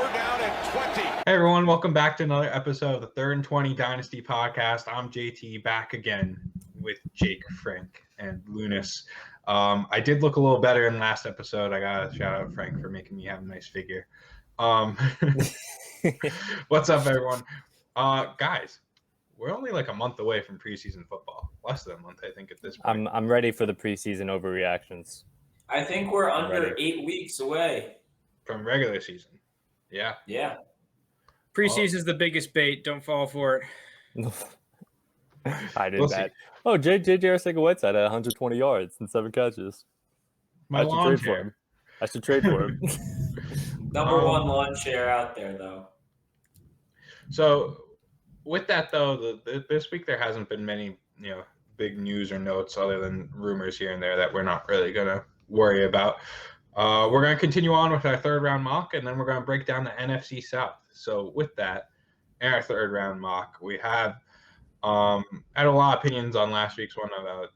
We're down at 20. Hey everyone, welcome back to another episode of the 3rd and 20 Dynasty Podcast. I'm JT, back again with Jake, Frank, and Lounis. I did look a little better in the last episode. I gotta shout out Frank for making me have a nice figure. What's up, everyone? Guys, we're only like a month away from preseason football. Less than a month, I think, at this point. I'm ready for the preseason overreactions. I think we're under 8 weeks away from regular season. Yeah. Yeah. Preseason's the biggest bait. Don't fall for it. I did that. Oh, J.J. Arcega-Whiteside at 120 yards and 7 catches. I should trade for him. I should trade for him. Number one lawn chair out there, though. So, with that though, this week there hasn't been many, big news or notes other than rumors here and there that we're not really gonna worry about. We're going to continue on with our third round mock, and then we're going to break down the NFC South. So with that, in our third round mock, we have I had a lot of opinions on last week's one about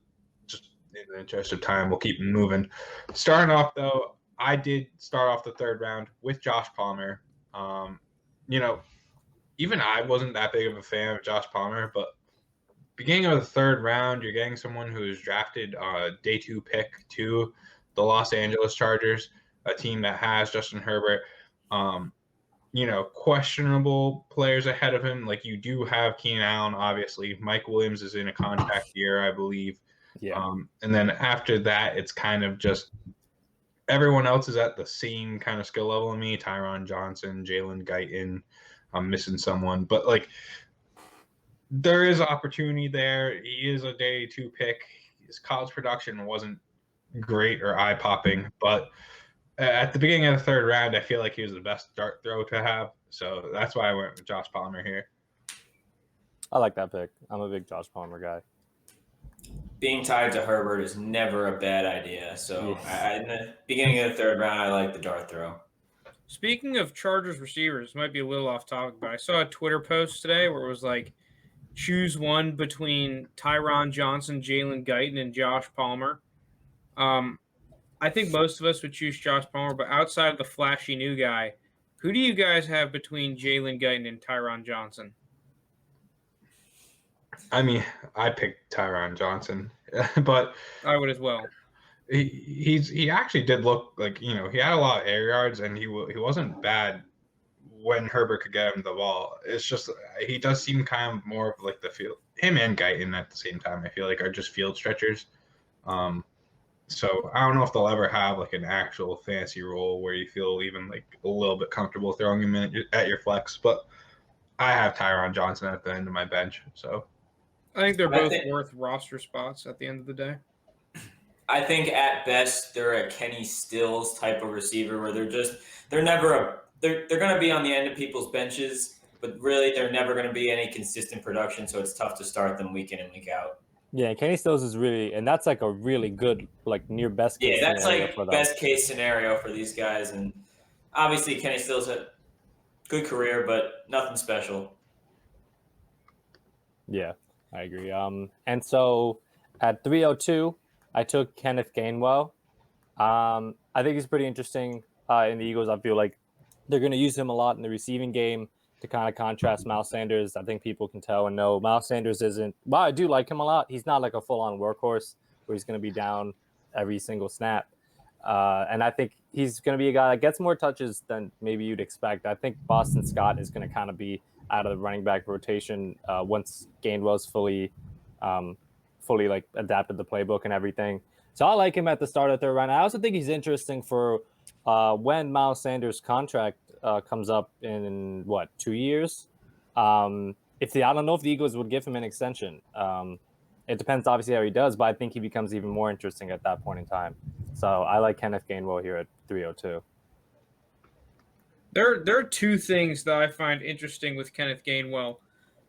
just in the interest of time, we'll keep moving. Starting off, though, I did start off the third round with Josh Palmer. Even I wasn't that big of a fan of Josh Palmer, but beginning of the third round, you're getting someone who's drafted day 2 pick to the Los Angeles Chargers, a team that has Justin Herbert, questionable players ahead of him. Like, you do have Keenan Allen, obviously. Mike Williams is in a contract year, I believe. Yeah. And then after that, it's kind of just everyone else is at the same kind of skill level of me. Tyron Johnson, Jalen Guyton. I'm missing someone. But, there is opportunity there. He is a day 2 pick. His college production wasn't great or eye-popping, but at the beginning of the third round, I feel like he was the best dart throw to have. So that's why I went with Josh Palmer here. I like that pick. I'm a big Josh Palmer guy. Being tied to Herbert is never a bad idea. So in the beginning of the third round, I like the dart throw. Speaking of Chargers receivers, might be a little off topic, but I saw a Twitter post today where it was like, choose one between Tyron Johnson, Jalen Guyton, and Josh Palmer. I think most of us would choose Josh Palmer, but outside of the flashy new guy, who do you guys have between Jalen Guyton and Tyron Johnson? I mean, I picked Tyron Johnson, but I would as well. He actually did look like, he had a lot of air yards, and he wasn't bad when Herbert could get him the ball. It's just he does seem kind of more of like the field. Him and Guyton at the same time, I feel like, are just field stretchers. So I don't know if they'll ever have like an actual fantasy role where you feel even like a little bit comfortable throwing him in at your flex. But I have Tyron Johnson at the end of my bench. So I think they're both worth roster spots at the end of the day. I think at best they're a Kenny Stills type of receiver where they're going to be on the end of people's benches, but really they're never going to be any consistent production. So it's tough to start them week in and week out. Yeah, Kenny Stills is really, and that's like a really good, like near best case. Yeah, that's like best case scenario for these guys. And obviously Kenny Stills had a good career, but nothing special. Yeah, I agree. And so at 302, I took Kenneth Gainwell. I think he's pretty interesting in the Eagles. I feel like they're going to use him a lot in the receiving game to kind of contrast Miles Sanders. I think people can tell and know Miles Sanders isn't, well, I do like him a lot. He's not like a full-on workhorse where he's going to be down every single snap. And I think he's going to be a guy that gets more touches than maybe you'd expect. I think Boston Scott is going to kind of be out of the running back rotation once Gainwell's fully like adapted the playbook and everything. So I like him at the start of the third round. I also think he's interesting for when Miles Sanders' contract comes up in 2 years. I don't know if the Eagles would give him an extension. It depends obviously how he does, but I think he becomes even more interesting at that point in time. So I like Kenneth Gainwell here at 302. There are two things that I find interesting with Kenneth Gainwell.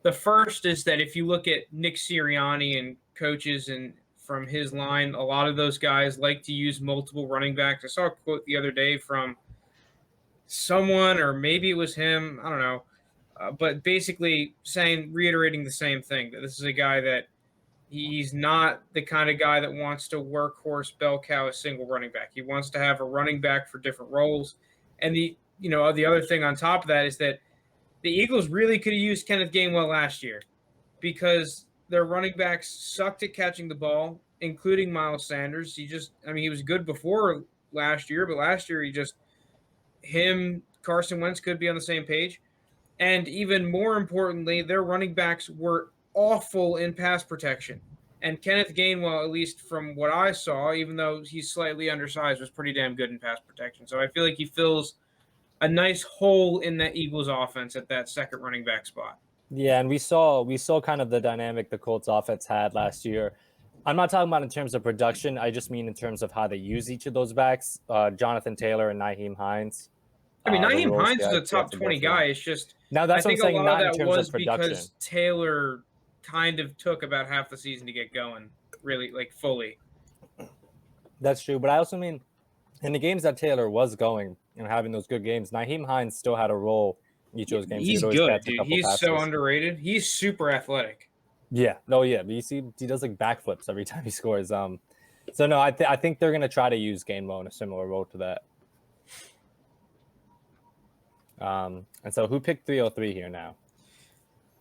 The first is that if you look at Nick Sirianni and coaches and from his line, a lot of those guys like to use multiple running backs. I saw a quote the other day from someone, or maybe it was him, I don't know, but basically reiterating the same thing, that this is a guy that he's not the kind of guy that wants to workhorse bell cow a single running back. He wants to have a running back for different roles. And the the other thing on top of that is that the Eagles really could have used Kenneth Gainwell last year because their running backs sucked at catching the ball, including Miles Sanders. He was good before last year, but last year Carson Wentz could be on the same page. And even more importantly, their running backs were awful in pass protection. And Kenneth Gainwell, at least from what I saw, even though he's slightly undersized, was pretty damn good in pass protection. So I feel like he fills a nice hole in that Eagles offense at that second running back spot. Yeah, and we saw kind of the dynamic the Colts offense had last year. I'm not talking about in terms of production. I just mean in terms of how they use each of those backs, Jonathan Taylor and Nyheim Hines. I mean, Nyheim Hines is a top 20 guy. It's just now that's I think what I'm saying. A lot Not of in that terms was of production. because Taylor kind of took about half the season to get going, really, like fully. That's true, but I also mean in the games that Taylor was going and having those good games, Nyheim Hines still had a role in each of those games. He's good, dude. He's so underrated. He's super athletic. Yeah, but you see, he does like backflips every time he scores. So no, I think they're gonna try to use Gainwell in a similar role to that. And so who picked 303 here now?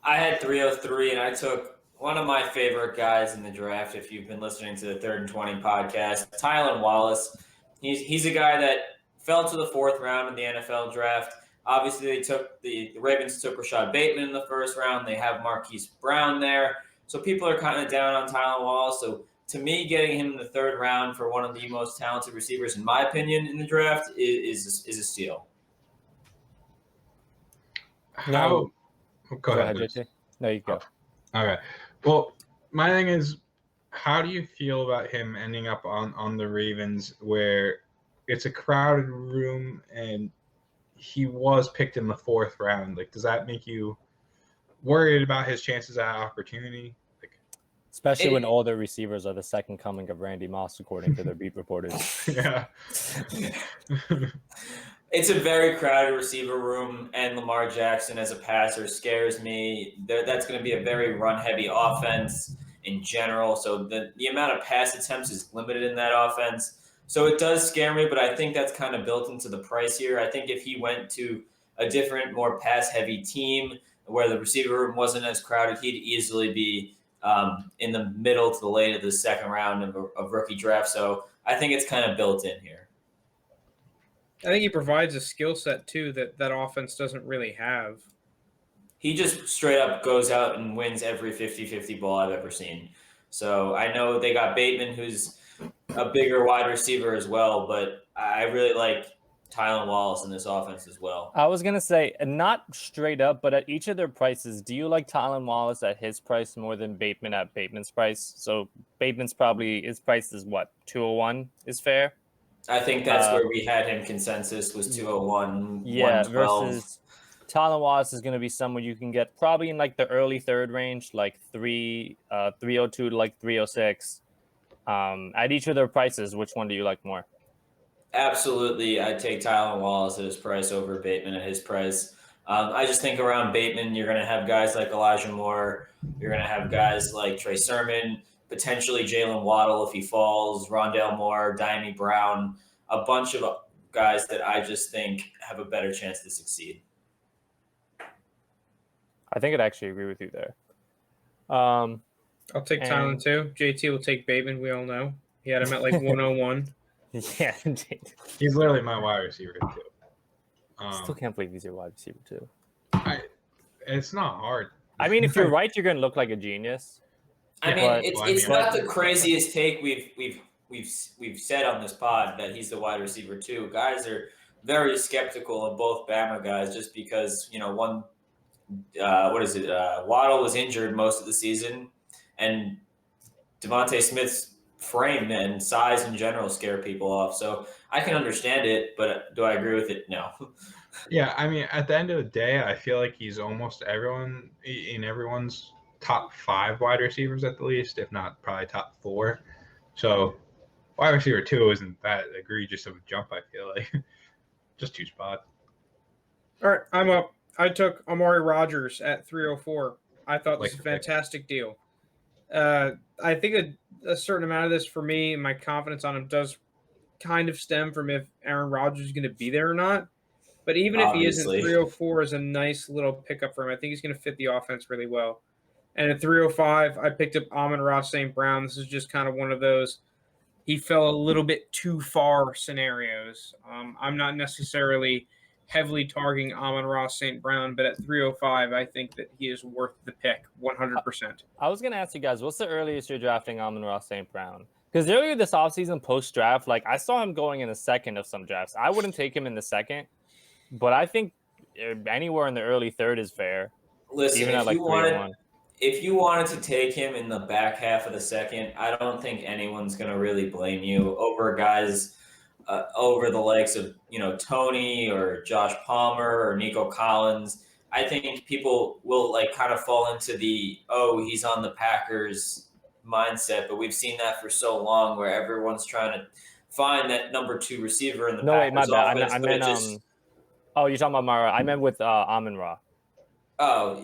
I had 303, and I took one of my favorite guys in the draft. If you've been listening to the 3rd and 20 podcast, Tylan Wallace. He's a guy that fell to the 4th round in the NFL draft. Obviously, the Ravens took Rashad Bateman in the 1st round. They have Marquise Brown there. So people are kind of down on Tylan Wallace. So to me, getting him in the 3rd round for one of the most talented receivers, in my opinion, in the draft is a steal. Go ahead, JT. No, you go. All right. Well, my thing is, how do you feel about him ending up on the Ravens where it's a crowded room and he was picked in the 4th round? Like, does that make you worried about his chances at opportunity? Especially when all their receivers are the second coming of Randy Moss, according to their beat reporters. Yeah. It's a very crowded receiver room, and Lamar Jackson as a passer scares me. That's going to be a very run-heavy offense in general, so the amount of pass attempts is limited in that offense. So it does scare me, but I think that's kind of built into the price here. I think if he went to a different, more pass-heavy team where the receiver room wasn't as crowded, he'd easily be in the middle to the late of the 2nd round of rookie draft. So I think it's kind of built in here. I think he provides a skill set, too, that offense doesn't really have. He just straight up goes out and wins every 50-50 ball I've ever seen. So I know they got Bateman, who's a bigger wide receiver as well, but I really like Tylan Wallace in this offense as well. I was going to say, not straight up, but at each of their prices, do you like Tylan Wallace at his price more than Bateman at Bateman's price? So Bateman's his price is what, 201 is fair? I think that's where we had him consensus was 201, yeah, 112. Versus Tylan Wallace is going to be someone you can get probably in like the early 3rd range, like 302 to like 306. At each of their prices, which one do you like more? Absolutely, I'd take Tylan Wallace at his price over Bateman at his price. I just think around Bateman, you're going to have guys like Elijah Moore. You're going to have guys like Trey Sermon, potentially Jalen Waddle if he falls, Rondale Moore, Diami Brown, a bunch of guys that I just think have a better chance to succeed. I think I'd actually agree with you there. I'll take Tylan too. JT will take Bateman. We all know he had him at like 101. Yeah, he's literally my wide receiver too. I still can't believe he's your wide receiver too. It's not hard. I mean, if you're right, you're going to look like a genius. I mean, it's not the craziest take we've said on this pod that he's the wide receiver too. Guys are very skeptical of both Bama guys just because Waddle was injured most of the season, and Devontae Smith's frame and size in general scare people off. So I can understand it, but do I agree with it? No. Yeah, I mean, at the end of the day, I feel like he's almost everyone's top 5 wide receivers at the least, if not probably top 4. So wide receiver 2 isn't that egregious of a jump, I feel like. Just 2 spots. All right, I'm up. I took Amari Rodgers at 304. I thought this was a fantastic deal. I think a certain amount of this for me and my confidence on him does kind of stem from if Aaron Rodgers is going to be there or not. But even if he isn't, Obviously. 304 is a nice little pickup for him. I think he's going to fit the offense really well. And at 305, I picked up Amon-Ra St. Brown. This is just kind of one of those he fell a little bit too far scenarios. I'm not necessarily heavily targeting Amon-Ra St. Brown, but at 305, I think that he is worth the pick 100%. I was going to ask you guys, what's the earliest you're drafting Amon-Ra St. Brown? Because earlier this offseason, post-draft, like I saw him going in the second of some drafts. I wouldn't take him in the second, but I think anywhere in the early third is fair. Listen, even at like 3-1. If you wanted to take him in the back half of the second, I don't think anyone's going to really blame you over guys over the likes of, Tony or Josh Palmer or Nico Collins. I think people will like kind of fall into the, he's on the Packers mindset, but we've seen that for so long where everyone's trying to find that number 2 receiver in the Packers my bad. offense. I meant you're talking about Mara. I meant with Amon-Ra. Oh,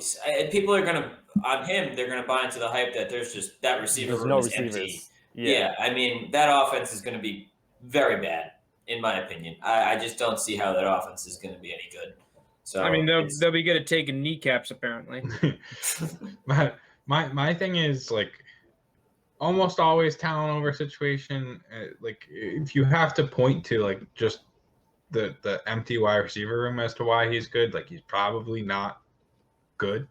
people are going to, on him, they're going to buy into the hype that there's just that receiver room is empty. Yeah, I mean, that offense is going to be very bad, in my opinion. I just don't see how that offense is going to be any good. So I mean, they'll be good at taking kneecaps, apparently. my thing is, like, almost always talent over situation. Like, if you have to point to, like, just the empty wide receiver room as to why he's good, like, he's probably not good.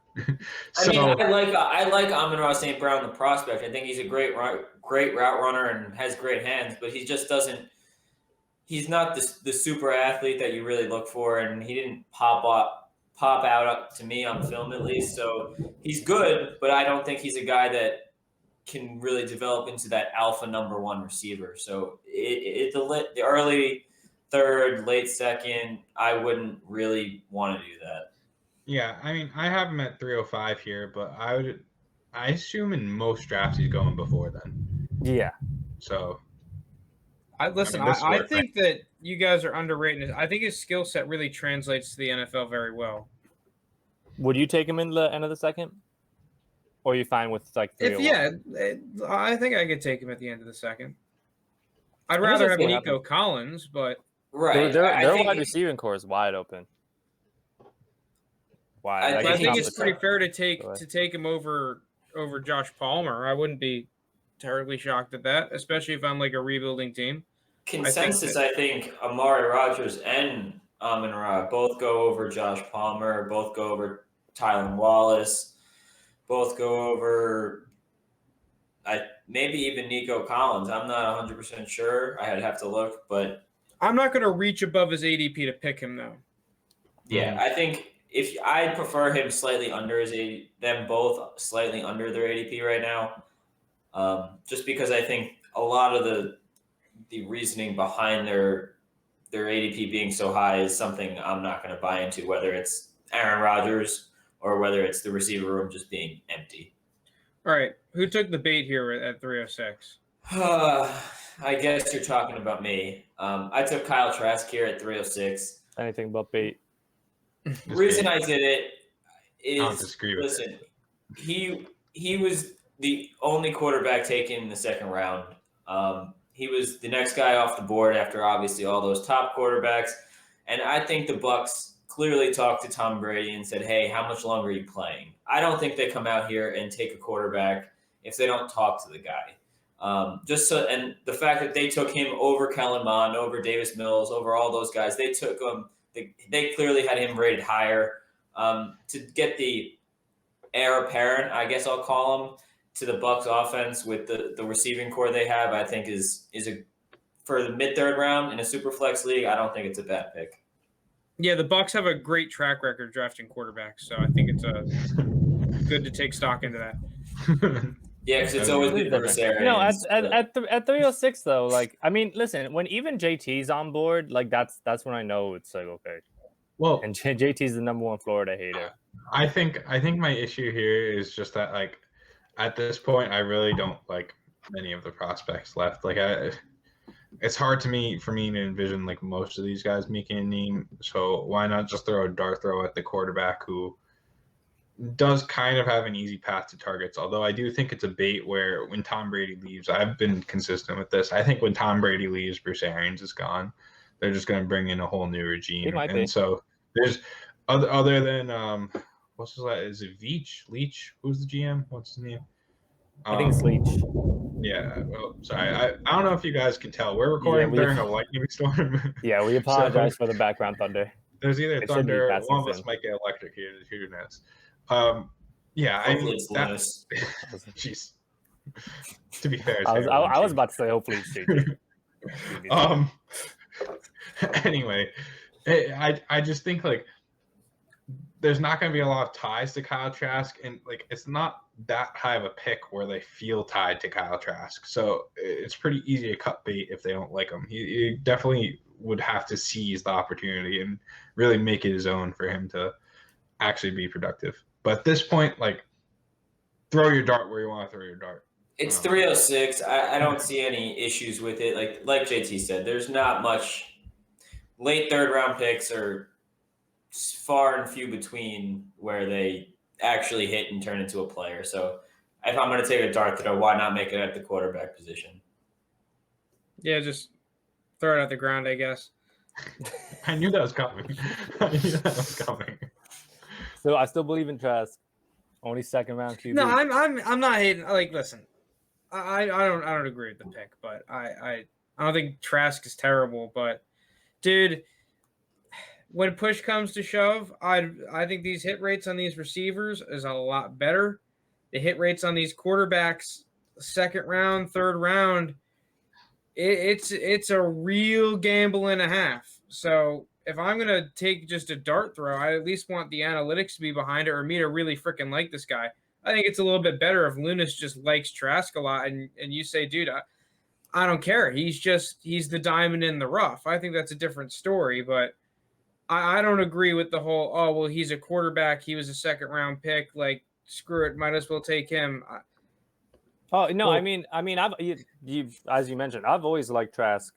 I like Amon-Ra St. Brown, the prospect. I think he's a great route runner and has great hands, but he just doesn't. He's not the super athlete that you really look for, and he didn't pop out to me on film at least. So he's good, but I don't think he's a guy that can really develop into that alpha number 1 receiver. So the early third, late second, I wouldn't really want to do that. Yeah, I mean, I have him at 305 here, but I assume in most drafts he's going before then. Yeah. So, I think that you guys are underrating. I think his skill set really translates to the NFL very well. Would you take him in the end of the second? Or are you fine with like 301? I think I could take him at the end of the second. I'd rather have Nico Collins, but right. Their wide receiving core is wide open. I think it's pretty fair to take him over Josh Palmer. I wouldn't be terribly shocked at that, especially if I'm like a rebuilding team. Consensus, I think Amari Rodgers and Amon-Ra both go over Josh Palmer, both go over Tylan Wallace, both go over maybe even Nico Collins. I'm not 100% sure. I'd have to look, but I'm not going to reach above his ADP to pick him though. Yeah, I think if I prefer him slightly under them both slightly under their ADP right now, just because I think a lot of the reasoning behind their ADP being so high is something I'm not going to buy into, whether it's Aaron Rodgers or whether it's the receiver room just being empty. All right, who took the bait here at 306? I guess you're talking about me. I took Kyle Trask here at 306. Anything but bait. The reason I did it is, I don't disagree with listen, he was the only quarterback taken in the second round. He was the next guy off the board after obviously all those top quarterbacks. And I think the Bucs clearly talked to Tom Brady and said, hey, how much longer are you playing? I don't think they come out here and take a quarterback if they don't talk to the guy. And the fact that they took him over Kellen Mond, over Davis Mills, over all those guys, they took him. They clearly had him rated higher. To get the heir apparent, I guess I'll call him, to the Bucs offense with the receiving core they have, I think is for the mid-third round in a super flex league, I don't think it's a bad pick. Yeah, the Bucs have a great track record drafting quarterbacks, so I think it's good to take stock into that. Yeah, because it's always been adversary. At 306 though, like I mean, listen, when even JT's on board, like that's when I know it's like okay. Well, and JT's the number 1 Florida hater. I think my issue here is just that like at this point I really don't like many of the prospects left. Like it's hard for me to envision like most of these guys making a name. So why not just throw a dart throw at the quarterback who does kind of have an easy path to targets, although I do think it's a bait where when Tom Brady leaves, I've been consistent with this. I think when Tom Brady leaves, Bruce Arians is gone. they're just going to bring in a whole new regime. It might and be. so there's other than what's his name? Is it Leach? Who's the GM? What's his name? I think it's Leach. Yeah. Well, sorry. I don't know if you guys can tell. We're recording during a lightning storm. Yeah, we apologize for the background thunder. There's either thunder, one of us might get electrocuted. Who knows? Yeah, hopefully it's Lounis. Jeez. To be fair, I was about to say hopefully it's JT. Anyway, I just think like there's not going to be a lot of ties to Kyle Trask, and like it's not that high of a pick where they feel tied to Kyle Trask. So it's pretty easy to cut bait if they don't like him. He definitely would have to seize the opportunity and really make it his own for him to actually be productive. But at this point, like, throw your dart where you want to throw your dart. It's 306. I don't see any issues with it. Like JT said, there's not much. Late third-round picks are far and few between where they actually hit and turn into a player. So if I'm going to take a dart throw, why not make it at the quarterback position? Yeah, just throw it at the ground, I guess. I knew that was coming. So I still believe in Trask. Only second round QB. No, I'm not hating. Like, listen, I don't agree with the pick, but I don't think Trask is terrible. But dude, when push comes to shove, I think these hit rates on these receivers is a lot better. The hit rates on these quarterbacks, second round, third round, it's a real gamble and a half. So if I'm going to take just a dart throw, I at least want the analytics to be behind it or me to really freaking like this guy. I think it's a little bit better if Lounis just likes Trask a lot and you say, dude, I don't care. He's the diamond in the rough. I think that's a different story, but I don't agree with the whole, oh, well, he's a quarterback. He was a second round pick. Like, screw it. Might as well take him. Oh, no, well, I mean, as you mentioned, I've always liked Trask.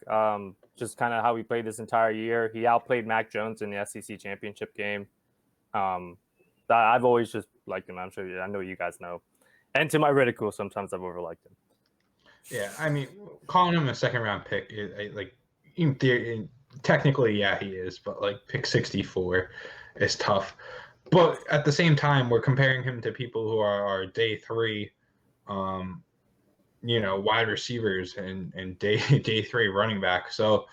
Just kind of how he played this entire year. He outplayed Mac Jones in the SEC championship game. I've always just liked him. I know you guys know. And to my ridicule, sometimes I've overliked him. Yeah, I mean, calling him a second round pick, like in theory, technically, yeah, he is. But like pick 64 is tough. But at the same time, we're comparing him to people who are day three. Wide receivers and day three running back. So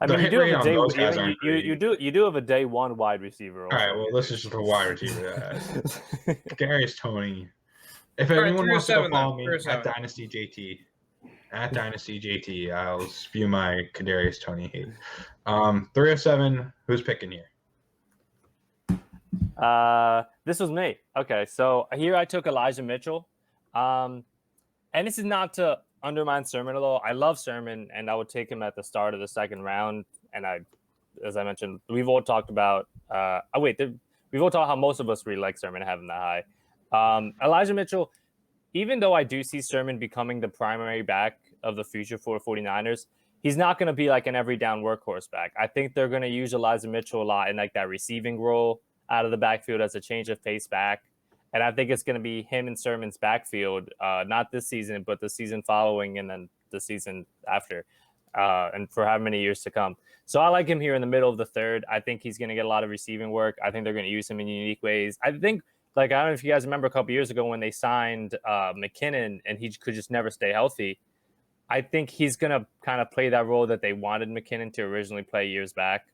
I mean, you do have a day one wide receiver. Also. All right, well, this is just a wide receiver. Kadarius Toney. If anyone wants to follow me at Dynasty JT, I'll spew my Kadarius Toney hate. 307. Who's picking here? This was me. Okay, so here I took Elijah Mitchell. And this is not to undermine Sermon at all. I love Sermon, and I would take him at the start of the second round. And as I mentioned, we've all talked about. We've all talked how most of us really like Sermon having that high. Elijah Mitchell, even though I do see Sermon becoming the primary back of the future for 49ers, he's not going to be like an every down workhorse back. I think they're going to use Elijah Mitchell a lot in like that receiving role out of the backfield as a change of pace back. And I think it's going to be him and Sermon's backfield, not this season, but the season following and then the season after, and for how many years to come. So I like him here in the middle of the third. I think he's going to get a lot of receiving work. I think they're going to use him in unique ways. I think, like, I don't know if you guys remember a couple years ago when they signed McKinnon and he could just never stay healthy. I think he's going to kind of play that role that they wanted McKinnon to originally play years back.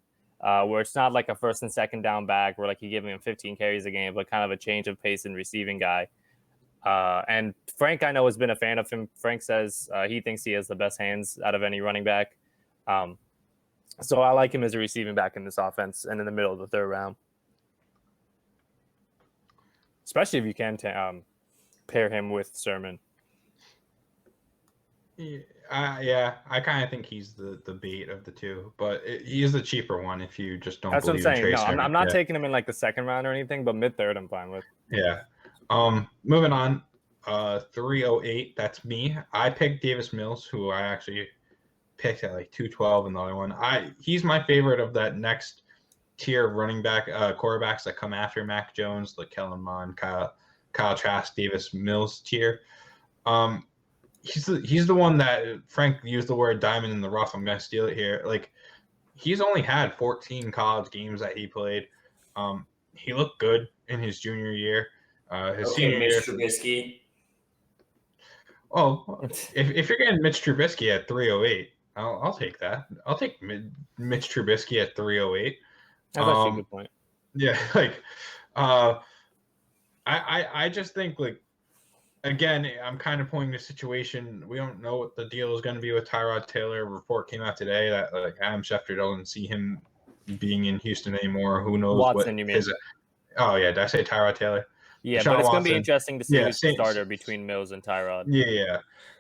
Where it's not like a first and second down back where like you're giving him 15 carries a game, but kind of a change of pace and receiving guy. And Frank, I know, has been a fan of him. Frank says he thinks he has the best hands out of any running back. So I like him as a receiving back in this offense and in the middle of the third round. Especially if you can pair him with Sermon. Yeah, I kind of think he's the bait of the two, but he is the cheaper one if you just don't. That's what I'm saying. No, I'm not taking him in like the second round or anything, but mid third, I'm fine with. Yeah. Moving on. 308. That's me. I picked Davis Mills, who I actually picked at like 212 in the other one. He's my favorite of that next tier of running back quarterbacks that come after Mac Jones, like Kellen Mond, Kyle Trask, Davis Mills tier. He's the one that Frank used the word diamond in the rough. I'm gonna steal it here. Like he's only had 14 college games that he played. He looked good in his junior year. His senior year. Trubisky. Oh, if you're getting Mitch Trubisky at 308, I'll take that. I'll take Mitch Trubisky at 308. That's actually a good point. Yeah, I just think, like, again, I'm kind of pointing the situation. We don't know what the deal is going to be with Tyrod Taylor. A report came out today that, like, Adam Schefter doesn't see him being in Houston anymore. Who knows Watson, you mean? Oh, yeah. Did I say Tyrod Taylor? Yeah, Deshaun but it's going to Watson. be interesting to see Yeah, who's the starter between Mills and Tyrod. Yeah.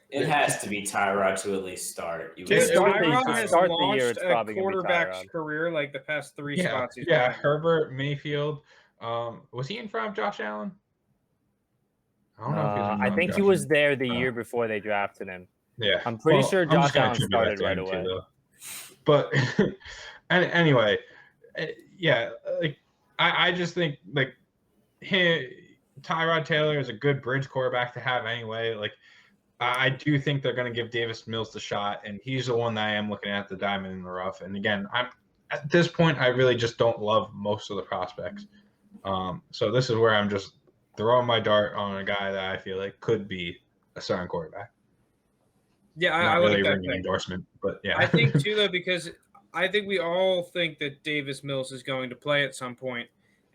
It has to be Tyrod to at least start. Tyrod has start the launched year, it's a probably gonna be quarterback's Tyrod. career like the past 3 spots. Yeah, Herbert, Mayfield. Was he in front of Josh Allen? I don't know if he was in front I of think Josh he was Allen. there the year before they drafted him. Yeah. I'm pretty sure I'm just Josh gonna Allen attribute that started to right him away. too, though. But anyway, yeah, like I just think, like, Tyrod Taylor is a good bridge quarterback to have anyway. Like, I do think they're going to give Davis Mills the shot, and he's the one that I am looking at the diamond in the rough. And again, at this point, I really just don't love most of the prospects. So this is where I'm just throwing my dart on a guy that I feel like could be a starting quarterback. Yeah, Not I really like a that ringing pick. endorsement, but yeah. I think too, though, because I think we all think that Davis Mills is going to play at some point,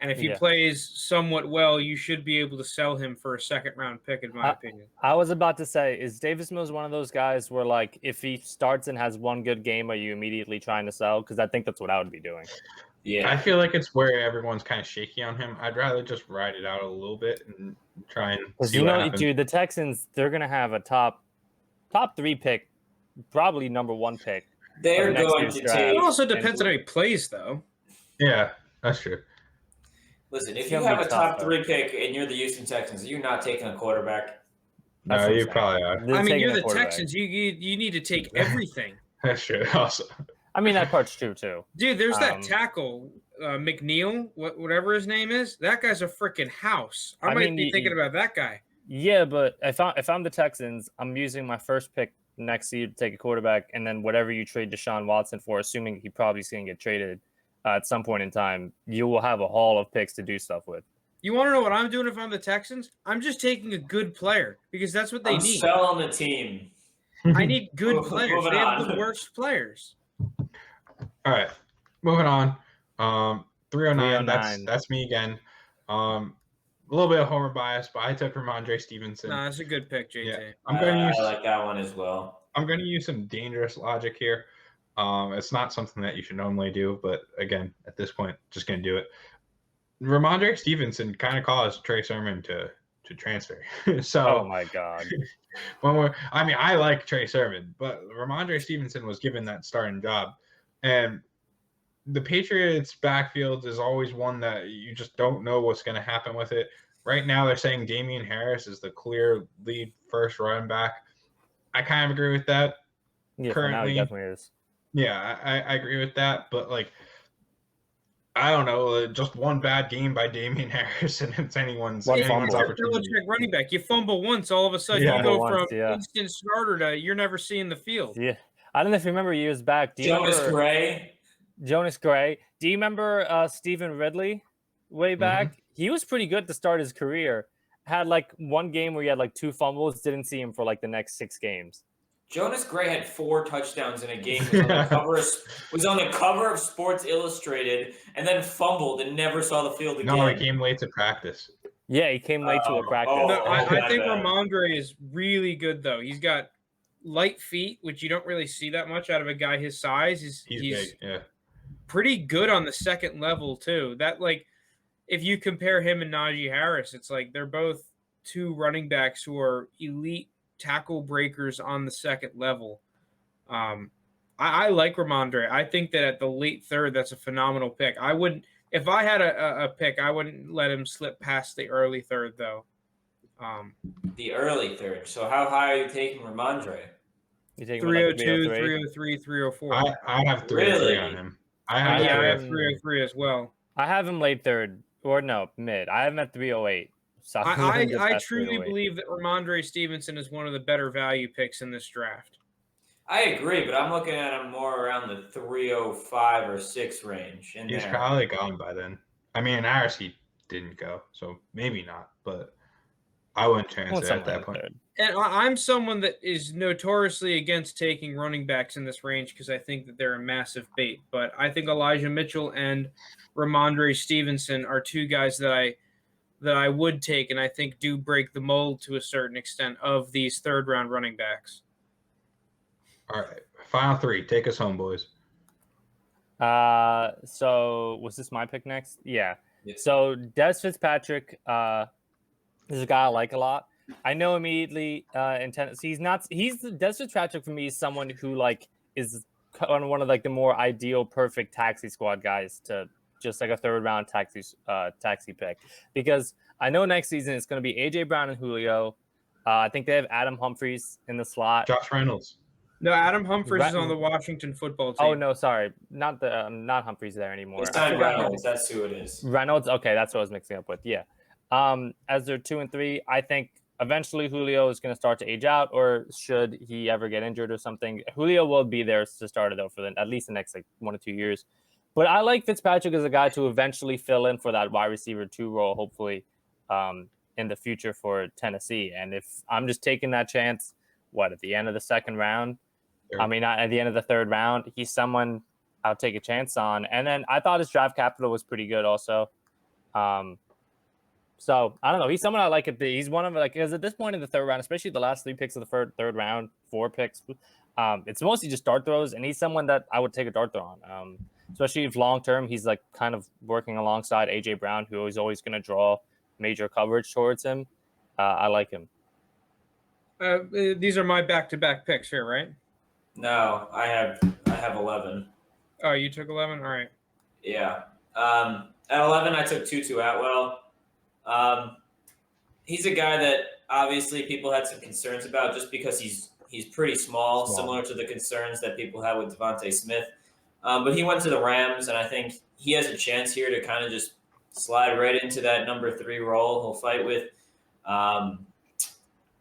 and if he plays somewhat well, you should be able to sell him for a second-round pick, in my opinion. I was about to say, is Davis Mills one of those guys where, like, if he starts and has one good game, are you immediately trying to sell? Because I think that's what I would be doing. Yeah, I feel like it's where everyone's kind of shaky on him. I'd rather just ride it out a little bit and try and see what happens. Dude, the Texans, they're gonna have a top 3 pick, probably number 1 pick. they're going to take. It also depends on how he plays, though. Yeah, that's true. Listen, if you have a top 3 pick and you're the Houston Texans, you're not taking a quarterback. No, you probably are. I mean, you're the Texans. You need to take everything. That's true. Also, I mean, that part's true too. Dude, there's that tackle, McNeil, whatever his name is. That guy's a freaking house. I might be thinking about that guy. Yeah, but if I'm the Texans, I'm using my first pick next year to take a quarterback, and then whatever you trade Deshaun Watson for, assuming he probably is going to get traded at some point in time, you will have a haul of picks to do stuff with. You want to know what I'm doing if I'm the Texans? I'm just taking a good player because that's what they need. Selling the team. I need good players. They have the worst players. All right, moving on. 309. 309. That's me again. A little bit of homer bias, but I took Ramondre Stevenson. No, that's a good pick, JT. Yeah, I like that one as well. I'm going to use some dangerous logic here. It's not something that you should normally do, but again, at this point, just going to do it. Ramondre Stevenson kind of caused Trey Sermon to transfer. So, oh my God. I like Trey Sermon, but Ramondre Stevenson was given that starting job, and the Patriots' backfield is always one that you just don't know what's going to happen with it. Right now, they're saying Damian Harris is the clear lead first running back. I kind of agree with that. Yeah, currently, now he definitely is. Yeah, I agree with that, but like, I don't know, just one bad game by Damian Harris and it's anyone's opportunity. Belichick running back. You fumble once, all of a sudden you go from instant starter to you're never seeing the field. Yeah, I don't know if you remember years back. Jonas Gray. Do you remember Stephen Ridley way back? Mm-hmm. He was pretty good to start his career. Had like one game where he had like 2 fumbles. Didn't see him for like the next 6 games. Jonas Gray had 4 touchdowns in a game. Was on the cover of Sports Illustrated and then fumbled and never saw the field again. No, he came late to practice. Yeah, he came late to a practice. I think Ramondre is really good, though. He's got light feet, which you don't really see that much out of a guy his size. He's big, yeah. Pretty good on the second level, too. That, like, if you compare him and Najee Harris, it's like they're both 2 running backs who are elite tackle breakers on the second level. I like Ramondre. I think that at the late third, that's a phenomenal pick. I wouldn't, if I had a pick, I wouldn't let him slip past the early third, though. The early third. So how high are you taking Ramondre? You taking 302, 303, 304. I have 303 on him. I have 303 as well. I have him late third, or no, mid. I have him at 308. So I truly believe that Ramondre Stevenson is one of the better value picks in this draft. I agree, but I'm looking at him more around the 305 or 6 range. He's probably gone by then. I mean, in ours, he didn't go, so maybe not, but I wouldn't chance it at that point. And I'm someone that is notoriously against taking running backs in this range because I think that they're a massive bait. But I think Elijah Mitchell and Ramondre Stevenson are two guys that I would take, and I think do break the mold to a certain extent of these third-round running backs. All right, final 3. Take us home, boys. So was this my pick next? Yeah. So Des Fitzpatrick is a guy I like a lot. I know immediately in Tennessee Des Fitzpatrick for me is someone who like is on one of like the more ideal perfect taxi squad guys to just like a third round taxi pick, because I know next season it's going to be AJ Brown and Julio. I think they have Adam Humphries in the slot. Josh Reynolds. No, Adam Humphries is on the Washington football team. Oh no, sorry, not Humphries there anymore. It's not Reynolds. That's who it is. Reynolds. Okay, that's what I was mixing up with. Yeah. As their 2 and 3, I think eventually Julio is going to start to age out, or should he ever get injured or something, Julio will be there to start it though for at least the next like 1 or 2 years. But I like Fitzpatrick as a guy to eventually fill in for that wide receiver 2 role, hopefully, in the future for Tennessee. And if I'm just taking that chance, at the end of the second round? Sure. I mean, at the end of the third round, he's someone I'll take a chance on. And then I thought his draft capital was pretty good also. So I don't know. He's someone I like. He's one of because at this point in the third round, especially the last 3 picks of the third round, 4 picks, it's mostly just dart throws, and he's someone that I would take a dart throw on. Especially if long term, he's like kind of working alongside AJ Brown, who is always going to draw major coverage towards him. I like him. These are my back-to-back picks here, right? No, I have 11. Oh, you took 11? All right. Yeah. At 11, I took Tutu Atwell. He's a guy that obviously people had some concerns about just because he's pretty small, similar to the concerns that people had with Devontae Smith. But he went to the Rams, and I think he has a chance here to kind of just slide right into that number 3 role. He'll fight with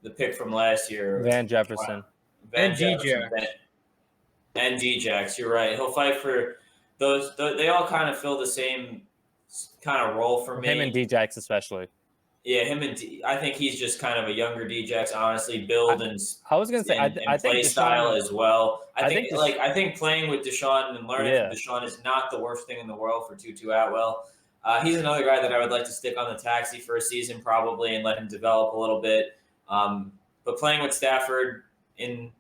the pick from last year, Van Jefferson. And Djax. And Djax, you're right. He'll fight for those. They all kind of fill the same kind of role for me. Him and Djax especially. Yeah, I think he's just kind of a younger Djax, honestly, build and I was gonna say and I think play Deshaun, style as well. I think think playing with Deshaun and learning from Deshaun is not the worst thing in the world for Tutu Atwell. He's another guy that I would like to stick on the taxi for a season probably and let him develop a little bit. But playing with Stafford in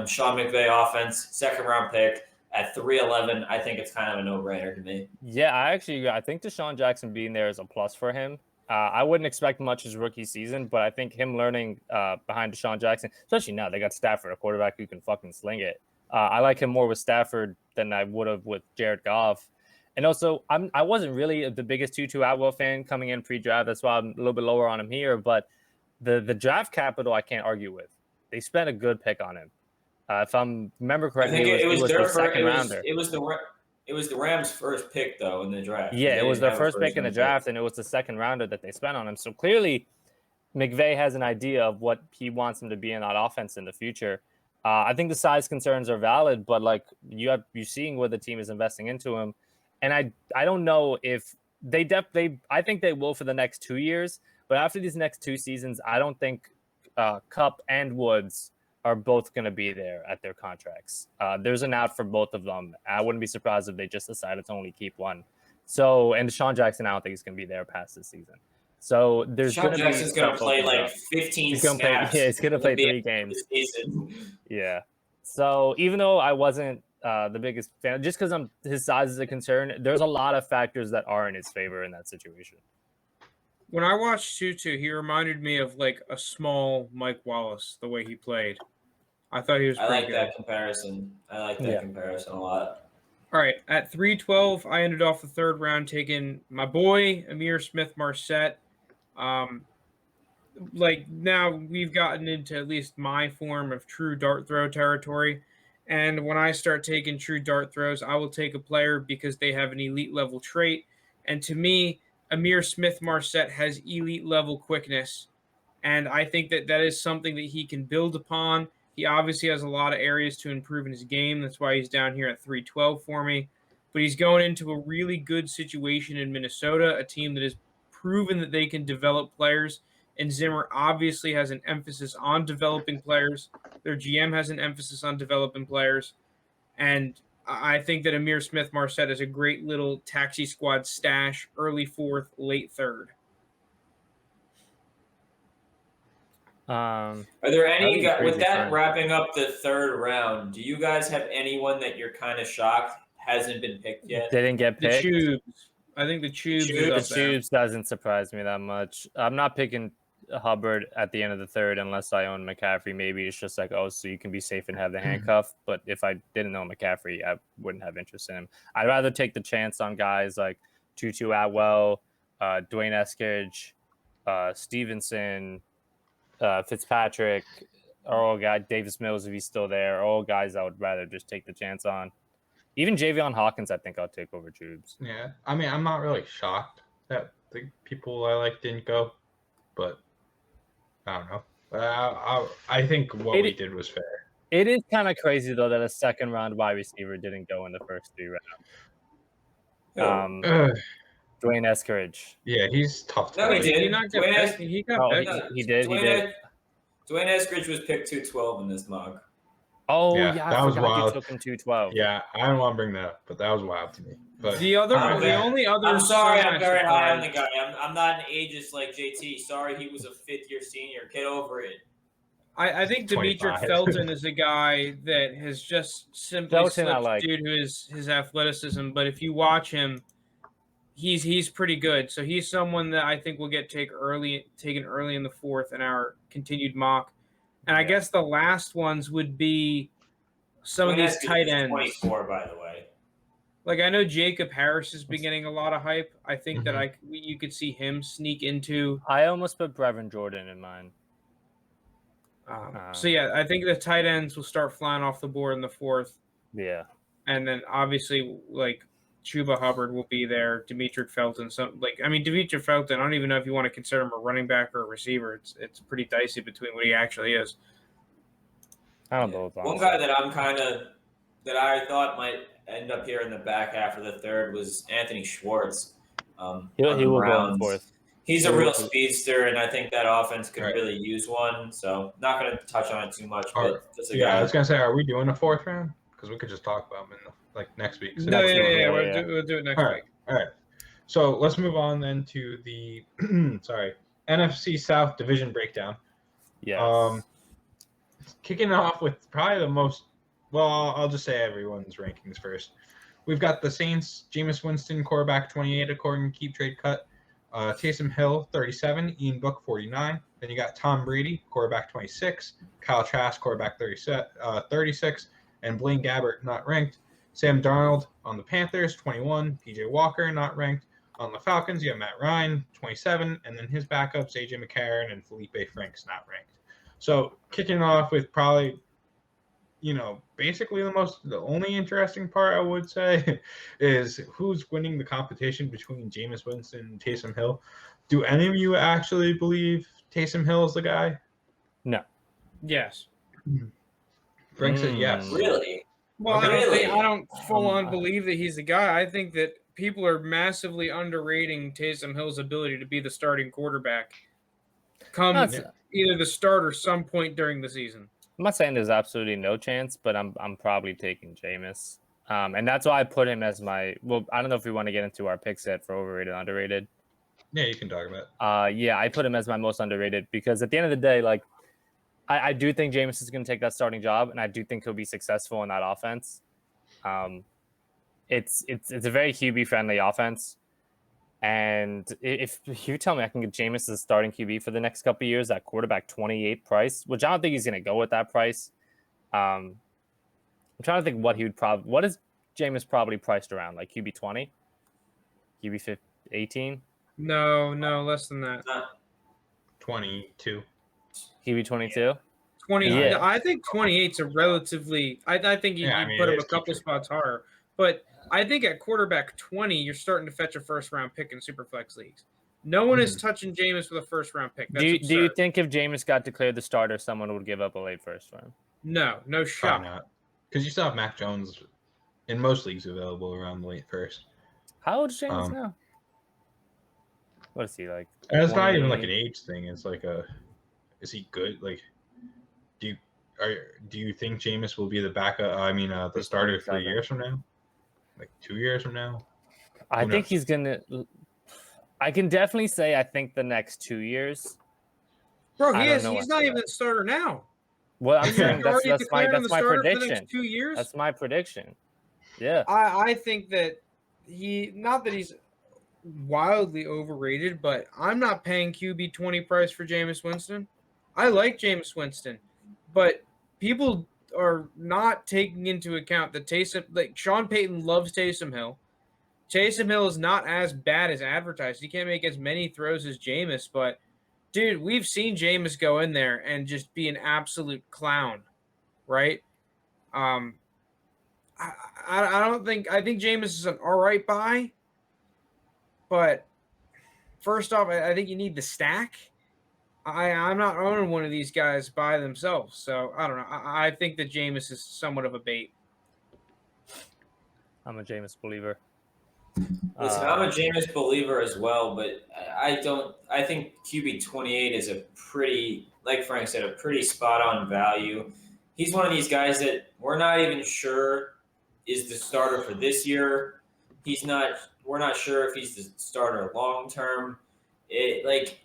Sean McVay offense, second round pick at 311, I think it's kind of a no-brainer to me. Yeah, I think Deshaun Jackson being there is a plus for him. I wouldn't expect much his rookie season, but I think him learning behind Deshaun Jackson, especially now they got Stafford, a quarterback who can fucking sling it. I like him more with Stafford than I would have with Jared Goff. And also, I wasn't really the biggest Tutu Atwell fan coming in pre-draft. That's why I'm a little bit lower on him here. But the draft capital, I can't argue with. They spent a good pick on him. If I remember correctly, it was their second rounder. It was the Rams' first pick, though, in the draft. Yeah, it was their first pick in the draft, and it was the second rounder that they spent on him. So clearly, McVay has an idea of what he wants him to be in that offense in the future. I think the size concerns are valid, but like you're seeing where the team is investing into him, and I don't know if I think they will for the next 2 years, but after these next 2 seasons, I don't think Kupp and Woods are both going to be there at their contracts. There's an out for both of them. I wouldn't be surprised if they just decided to only keep one. So, and Deshaun Jackson, I don't think he's going to be there past this season. So there's going to be. Jackson's going to play like 15 snaps. He's going to play 3 games. Yeah. So even though I wasn't the biggest fan, just because his size is a concern, there's a lot of factors that are in his favor in that situation. When I watched Tutu, he reminded me of like a small Mike Wallace, the way he played. I thought he was pretty good. That comparison. I like that comparison a lot. All right, at 312, I ended off the third round taking my boy, Amir Smith-Marset. Like now we've gotten into at least my form of true dart throw territory. And when I start taking true dart throws, I will take a player because they have an elite level trait. And to me, Amir Smith-Marset has elite level quickness. And I think that is something that he can build upon. He obviously has a lot of areas to improve in his game. That's why he's down here at 312 for me. But he's going into a really good situation in Minnesota, a team that has proven that they can develop players. And Zimmer obviously has an emphasis on developing players. Their GM has an emphasis on developing players. And I think that Ihmir Smith-Marsette is a great little taxi squad stash, early fourth, late third. Are there any guys, with that fun. wrapping up the third round, do you guys have anyone that you're kind of shocked hasn't been picked yet? Didn't get The picked. Tubes. I think the Tubes is The up there. Tubes doesn't surprise me that much. I'm not picking Hubbard at the end of the third unless I own McCaffrey. Maybe it's just like, oh, so you can be safe and have the handcuff. But if I didn't know McCaffrey, I wouldn't have interest in him. I'd rather take the chance on guys like Tutu Atwell, Dwayne Eskridge, Stevenson, Fitzpatrick, are all guys. Davis Mills, if he's still there, are all guys I would rather just take the chance on. Even Javion Hawkins, I think I'll take over Tubes. Yeah, I mean, I'm not really shocked that the people I like didn't go, but I don't know. I think what we did was fair. It is kind of crazy though that a second round wide receiver didn't go in the first 3 rounds. Dwayne Eskridge. Yeah, he's tough. No, he did. He got picked. He got picked. He did. Dwayne Eskridge was picked 212 in this mock. Oh Yeah, yeah, that I was forgot wild. you took him 212. Yeah, I don't want to bring that up, but that was wild to me. But The only other. I'm sorry, I'm very high on the surprise- guy. I'm not an ageist like JT. Sorry, he was a fifth-year senior. Get over it. I think Demetric 25. Felton is a guy that has just simply Felton I slipped like. due to his athleticism. But if you watch him, he's pretty good. So he's someone that I think will get taken early in the fourth in our continued mock. And I guess the last ones would be some of Dwayne these Eskridge tight was ends. 24, by the way. Like I know Jacob Harris has been getting a lot of hype. I think that you could see him sneak into. I almost put Brevin Jordan in mine. So yeah, I think the tight ends will start flying off the board in the fourth. Yeah. And then obviously like Chuba Hubbard will be there, Demetric Felton. Demetric Felton, I don't even know if you want to consider him a running back or a receiver. It's pretty dicey between what he actually is. I don't know. One guy that that I thought might end up here in the back half of the third was Anthony Schwartz. He will go in fourth. He's a real speedster, and I think that offense could really use one. So not going to touch on it too much. But just a guy. I was gonna say, are we doing a fourth round? Because we could just talk about them in next week. So No, next week. we'll do it next week. All right. So let's move on then to the NFC South division breakdown. Yes. Kicking it off with probably the most. Well, I'll just say everyone's rankings first. We've got the Saints, Jameis Winston, quarterback 28 according to Keep Trade Cut. Taysom Hill, 37. Ian Book, 49. Then you got Tom Brady, quarterback 26. Kyle Trask, quarterback 36. And Blaine Gabbert, not ranked. Sam Darnold on the Panthers, 21. PJ Walker, not ranked. On the Falcons, you have Matt Ryan, 27. And then his backups, AJ McCarron and Felipe Franks, not ranked. So kicking off with probably, basically the only interesting part I would say is who's winning the competition between Jameis Winston and Taysom Hill. Do any of you actually believe Taysom Hill is the guy? No. Yes. Frank said yes. Really? Well, Really? I don't full on believe that he's the guy. I think that people are massively underrating Taysom Hill's ability to be the starting quarterback. Either the start or some point during the season. I'm not saying there's absolutely no chance, but I'm probably taking Jameis. And that's why I put him as my – well, I don't know if we want to get into our pick set for overrated, underrated. Yeah, you can talk about it. I put him as my most underrated because at the end of the day, like, I do think Jameis is going to take that starting job, and I do think he'll be successful in that offense. It's a very QB-friendly offense. And if you tell me I can get Jameis as a starting QB for the next couple of years at quarterback 28 price, which I don't think he's going to go with that price. I'm trying to think what is Jameis probably priced around? Like QB 20? QB 18? No, less than that. 22. QB 22? 20. Yeah. I think 28's a relatively. I think you put him a couple spots higher, but I think at quarterback 20, you're starting to fetch a first round pick in Superflex leagues. No one is touching Jameis with a first round pick. That's Do you think if Jameis got declared the starter, someone would give up a late first round? No Probably shot. not. Because you still have Mac Jones in most leagues available around the late first. How old is Jameis now? What is he like? And it's not even like an age thing. It's like is he good? Like, do you think Jameis will be the backup? The starter 3 years from now, like 2 years from now? I think he's gonna. I can definitely say I think the next 2 years. Bro, he's not even the starter now. Well, I'm saying that's my prediction. For the next 2 years? That's my prediction. Yeah. I think that not that he's wildly overrated, but I'm not paying QB 20 price for Jameis Winston. I like Jameis Winston, but people are not taking into account that Sean Payton loves Taysom Hill. Taysom Hill is not as bad as advertised. He can't make as many throws as Jameis, but dude, we've seen Jameis go in there and just be an absolute clown, right? I think Jameis is an all right buy, but first off, I think you need the stack. I'm not owning one of these guys by themselves, so I don't know. I think that Jameis is somewhat of a bait. I'm a Jameis believer. Listen, I'm a Jameis believer as well, but I think QB 28 is a pretty, like Frank said, a pretty spot on value. He's one of these guys that we're not even sure is the starter for this year. We're not sure if he's the starter long term.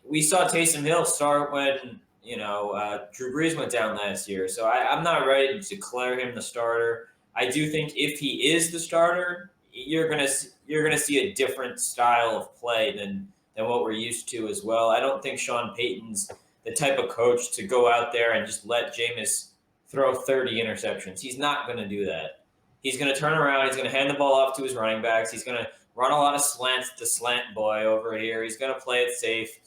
We saw Taysom Hill start when Drew Brees went down last year, so I'm not ready to declare him the starter. I do think if he is the starter, you're gonna see a different style of play than what we're used to as well. I don't think Sean Payton's the type of coach to go out there and just let Jameis throw 30 interceptions. He's not going to do that. He's going to turn around. He's going to hand the ball off to his running backs. He's going to run a lot of slants, the slant boy over here. He's going to play it safe.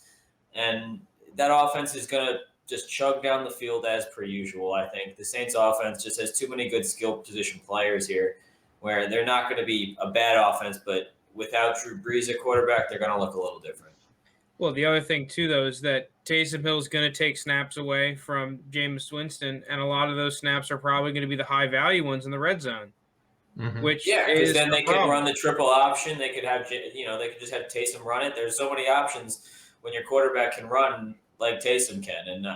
And that offense is going to just chug down the field as per usual, I think. The Saints offense just has too many good skill position players here where they're not going to be a bad offense, but without Drew Brees at quarterback, they're going to look a little different. Well, the other thing, too, though, is that Taysom Hill is going to take snaps away from Jameis Winston, and a lot of those snaps are probably going to be the high-value ones in the red zone. Mm-hmm. Because then they could run the triple option. They could have, they could just have Taysom run it. There's so many options when your quarterback can run like Taysom can. And,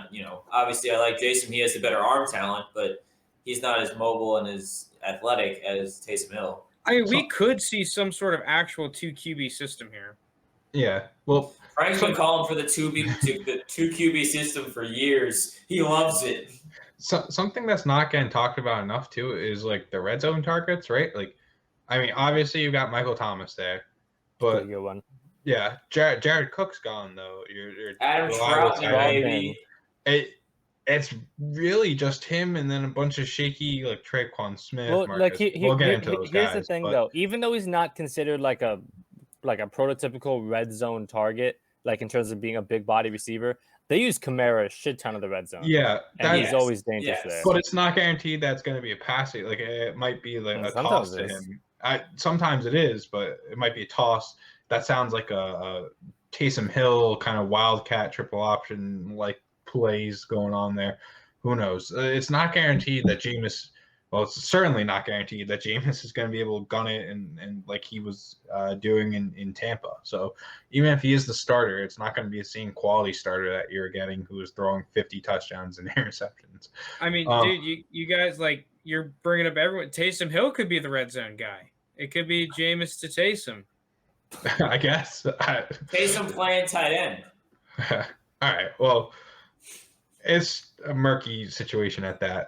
obviously I like Taysom. He has the better arm talent, but he's not as mobile and as athletic as Taysom Hill. We could see some sort of actual 2 QB system here. Yeah. Well, Frank's been calling for the 2 QB system for years. He loves it. So, something that's not getting talked about enough too is like the red zone targets, right? Obviously you've got Michael Thomas there, but good one. Yeah, Jared Cook's gone though. You're Adam Troutman, maybe. It's really just him and then a bunch of shaky like Traquan Smith. Well, Marcus. We'll get into those guys. Here's the thing, though. Even though he's not considered like a prototypical red zone target, like in terms of being a big body receiver, they use Kamara a shit ton of the red zone. Yeah, and he's always dangerous there. But it's not guaranteed that's going to be a passing. Like it might be like a toss to him. Sometimes it is, but it might be a toss. That sounds like a Taysom Hill kind of wildcat triple option like plays going on there. Who knows? It's not guaranteed that Jameis. Well, it's certainly not guaranteed that Jameis is going to be able to gun it and like he was doing in Tampa. So even if he is the starter, it's not going to be the same quality starter that you're getting who is throwing 50 touchdowns and interceptions. I mean, dude, you guys, like, you're bringing up everyone. Taysom Hill could be the red zone guy. It could be Jameis to Taysom. I guess. Taysom playing tight end. All right. Well, it's a murky situation at that.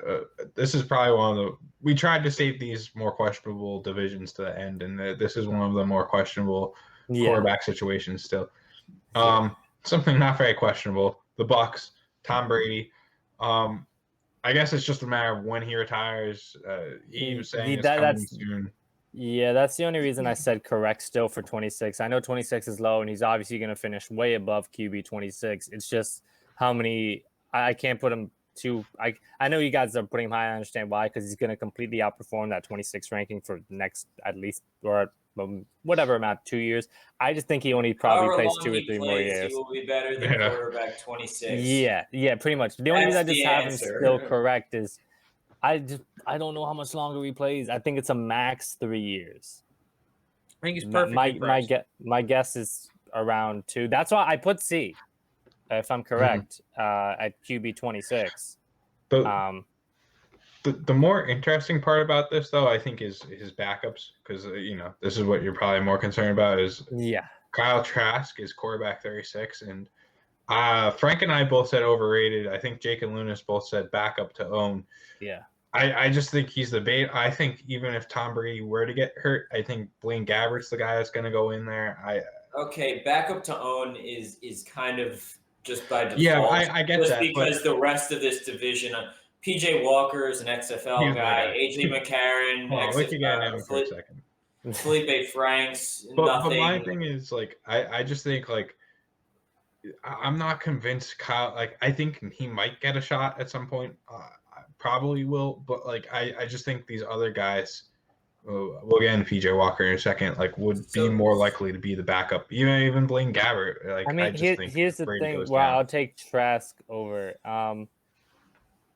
This is probably one of the – we tried to save these more questionable divisions to the end, and this is one of the more questionable quarterback situations still. Something not very questionable, the Bucs, Tom Brady. I guess it's just a matter of when he retires. He was saying it's coming soon. Yeah, that's the only reason I said correct still for 26. I know 26 is low, and he's obviously going to finish way above QB 26. It's just how many – I can't put him too – I know you guys are putting him high. I understand why, because he's going to completely outperform that 26 ranking for the next at least or whatever amount, 2 years. I just think he only probably plays 2 or 3 more years. He will be better than quarterback 26. Yeah, pretty much. The only reason I just have him still correct is I don't know how much longer he plays. I think it's a max 3 years. I think he's perfectly priced. My guess is around 2. That's why I put C, if I'm correct, at QB 26. The more interesting part about this, though, I think, is his backups, because this is what you're probably more concerned about. Is Kyle Trask is quarterback 36, and Frank and I both said overrated. I think Jake and Lounis both said backup to own. Yeah. I just think he's the bait. I think even if Tom Brady were to get hurt, I think Blaine Gabbert's the guy that's going to go in there. Okay, backup to own is kind of just by default. Yeah, I get just that. Because the rest of this division, PJ Walker is an XFL guy, AJ McCarron, we can get him for a second. Felipe Franks, but nothing. My thing is, like, I just think, like, I'm not convinced Kyle. Like, I think he might get a shot at some point. Probably will, but like I just think these other guys, we'll get into PJ Walker in a second, like would be more likely to be the backup. Even Blaine Gabbert. Like, I mean, here's the thing. Well, I'll take Trask over.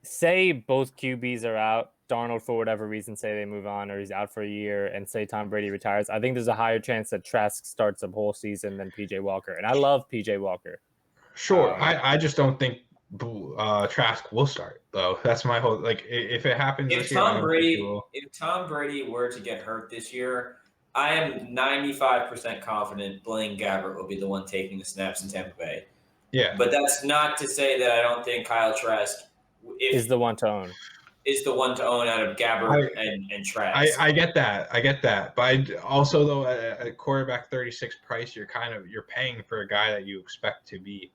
Say both QBs are out. Darnold, for whatever reason, say they move on or he's out for a year, and say Tom Brady retires. I think there's a higher chance that Trask starts a whole season than PJ Walker, and I love PJ Walker. Sure, I just don't think Trask will start, though. That's my whole, like, if it happens this year. If Tom Brady were to get hurt this year, I am 95% confident Blaine Gabbert will be the one taking the snaps in Tampa Bay. Yeah. But that's not to say that I don't think Kyle Trask is the one to own. Is the one to own out of Gabbert and Trask. I get that. But also, though, at quarterback 36 price, you're paying for a guy that you expect to be.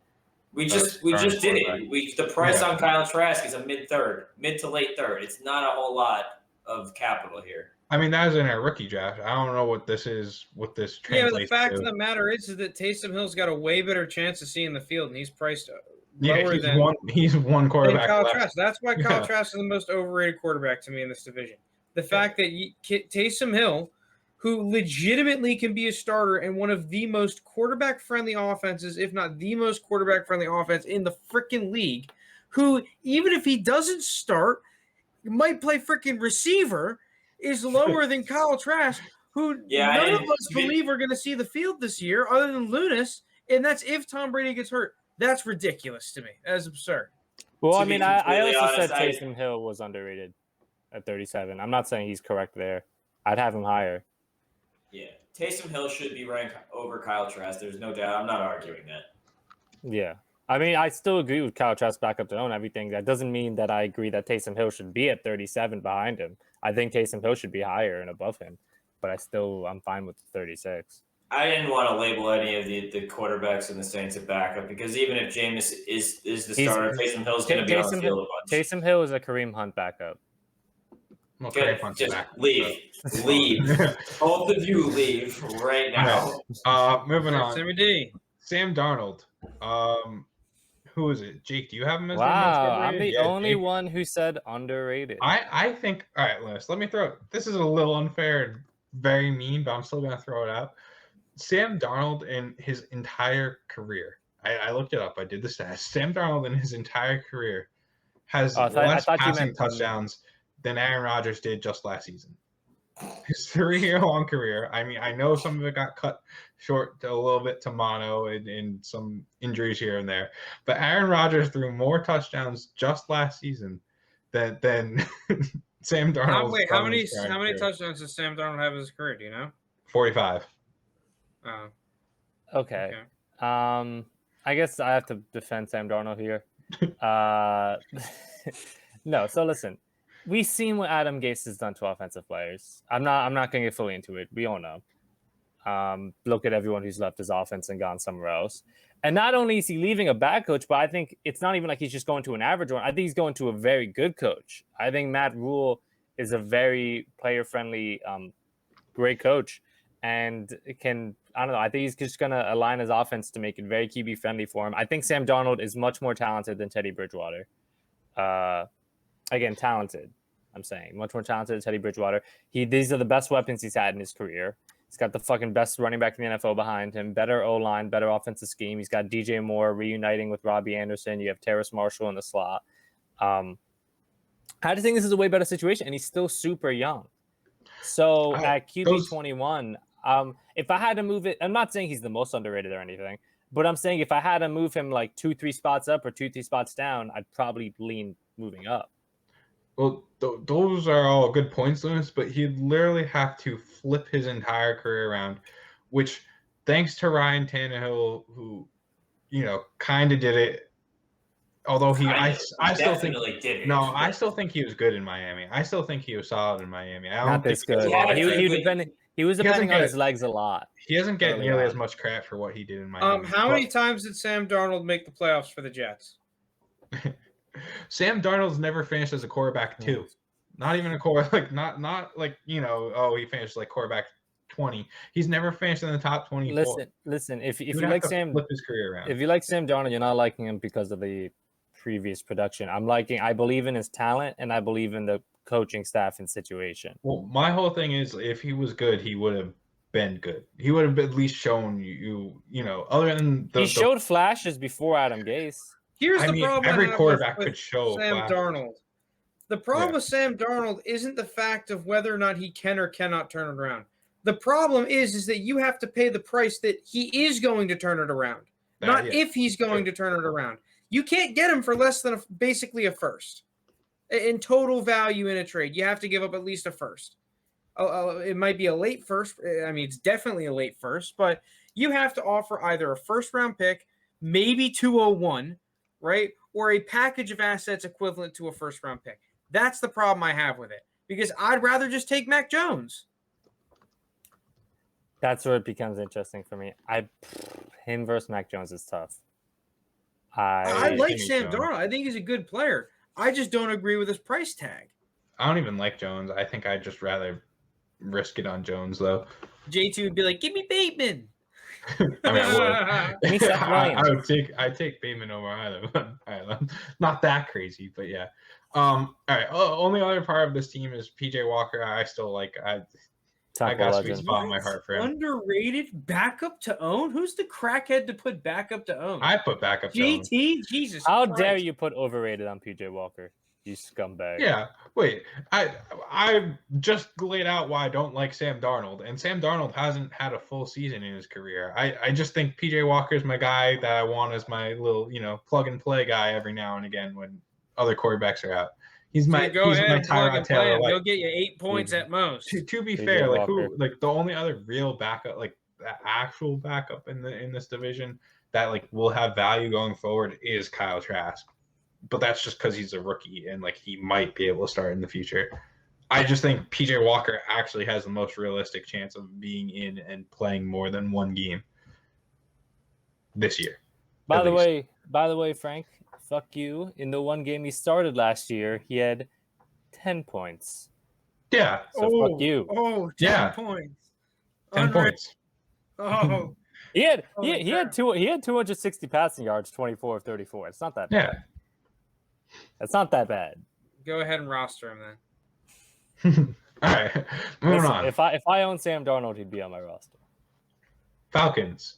We just did it. The price on Kyle Trask is a mid to late third. It's not a whole lot of capital here. I mean, that was in our rookie draft. I don't know what this is. What this translates to. Yeah, the fact of the matter is that Taysom Hill's got a way better chance of seeing the field, and he's priced lower he's one quarterback Kyle left. Trask. That's why Kyle Trask is the most overrated quarterback to me in this division. The fact that Taysom Hill, who legitimately can be a starter in one of the most quarterback-friendly offenses, if not the most quarterback-friendly offense in the freaking league, who, even if he doesn't start, might play freaking receiver, is lower than Kyle Trask, who none of us believe are going to see the field this year other than Lounis, and that's if Tom Brady gets hurt. That's ridiculous to me. That's absurd. Well, I mean, I also said Taysom Hill was underrated at 37. I'm not saying he's correct there. I'd have him higher. Yeah, Taysom Hill should be ranked over Kyle Trask. There's no doubt. I'm not arguing that. Yeah. I mean, I still agree with Kyle Trask back up to own everything. That doesn't mean that I agree that Taysom Hill should be at 37 behind him. I think Taysom Hill should be higher and above him, but I'm fine with 36. I didn't want to label any of the quarterbacks in the Saints at backup because even if Jameis is the starter, Taysom Hill is going to be on the field a bunch. Taysom Hill is a Kareem Hunt backup. Good. Just leave. Both of you leave right now. Moving on. Sam Darnold. Who is it? Jake, do you have him as wow, I'm the only one who said underrated. I think, all right, Lounis, let me throw it. This is a little unfair and very mean, but I'm still going to throw it out. Sam Darnold in his entire career, I looked it up. I did the stats. Sam Darnold in his entire career has less passing touchdowns than Aaron Rodgers did just last season. His 3-year-long career. I mean, I know some of it got cut short a little bit to mono and some injuries here and there, but Aaron Rodgers threw more touchdowns just last season than Sam Darnold. How many touchdowns does Sam Darnold have in his career? Do you know? 45. Oh. Okay. I guess I have to defend Sam Darnold here. No, so listen. We've seen what Adam Gase has done to offensive players. I'm not going to get fully into it. We all know. Look at everyone who's left his offense and gone somewhere else. And not only is he leaving a bad coach, but I think it's not even like he's just going to an average one. I think he's going to a very good coach. I think Matt Rule is a very player-friendly, great coach. And I think he's just going to align his offense to make it very QB-friendly for him. I think Sam Darnold is much more talented than Teddy Bridgewater. Again, talented, I'm saying. Much more talented than Teddy Bridgewater. These are the best weapons he's had in his career. He's got the fucking best running back in the NFL behind him, better O-line, better offensive scheme. He's got DJ Moore reuniting with Robbie Anderson. You have Terrace Marshall in the slot. I just think this is a way better situation, and he's still super young. So at QB 21, if I had to move it, I'm not saying he's the most underrated or anything, but I'm saying if I had to move him like 2-3 spots up or 2-3 spots down, I'd probably lean moving up. Well, those are all good points, Lounis, but he'd literally have to flip his entire career around, which, thanks to Ryan Tannehill, who, kind of did it. Although I still think did it. No, I still think he was good in Miami. I still think he was solid in Miami. I don't Not this good. He was depending on his legs a lot. He doesn't get nearly as much credit for what he did in Miami. How many times did Sam Darnold make the playoffs for the Jets? Sam Darnold's never finished as a quarterback 2. Not even a quarterback, not like, he finished like quarterback 20. He's never finished in the top 24. Listen. If you like Sam, flip his career around. If you like Sam Darnold, you're not liking him because of the previous production. I believe in his talent, and I believe in the coaching staff and situation. Well, my whole thing is, if he was good, he would have been good. He would have at least shown you, other than he showed flashes before Adam Gase. Here's the problem. Every quarterback could show Sam Darnold. The problem with Sam Darnold isn't the fact of whether or not he can or cannot turn it around. The problem is that you have to pay the price that he is going to turn it around, not if he's going to turn it around. You can't get him for less than basically a first in total value in a trade. You have to give up at least a first. It might be a late first. I mean, it's definitely a late first, but you have to offer either a first-round pick, maybe 201, right, or a package of assets equivalent to a first-round pick. That's the problem I have with it, because I'd rather just take Mac Jones. That's where it becomes interesting for me. Him versus Mac Jones is tough. I like Sam Darnold. I think he's a good player. I just don't agree with his price tag. I don't even like Jones. I think I'd just rather risk it on Jones, though. JT would be like, "Give me Bateman." I would. I'd take Bateman over either. Not that crazy, but yeah. All right. Only other part of this team is PJ Walker. I still like. I got a sweet spot in my heart for him. Underrated backup to own? Who's the crackhead to put backup to own? I put backup to own. JT? Jesus How Christ. dare you put overrated on PJ Walker, you scumbag. Yeah, wait. I just laid out why I don't like Sam Darnold, and Sam Darnold hasn't had a full season in his career. I just think PJ Walker's my guy that I want as my little, plug and play guy every now and again when other quarterbacks are out. He's my Tyrod Taylor. He'll get you 8 points at most. To be fair, the only other real backup, like the actual backup in this division that will have value going forward is Kyle Trask, but that's just because he's a rookie and he might be able to start in the future. I just think PJ Walker actually has the most realistic chance of being in and playing more than one game this year. By the way, Frank. Fuck you. In the one game he started last year, he had 10 points. Yeah. So fuck you. 10 points. 10 points. Oh. He had 260 passing yards, 24 of 34. It's not that bad. Yeah. It's not that bad. Go ahead and roster him then. All right. Moving on. If I own Sam Darnold, he'd be on my roster. Falcons.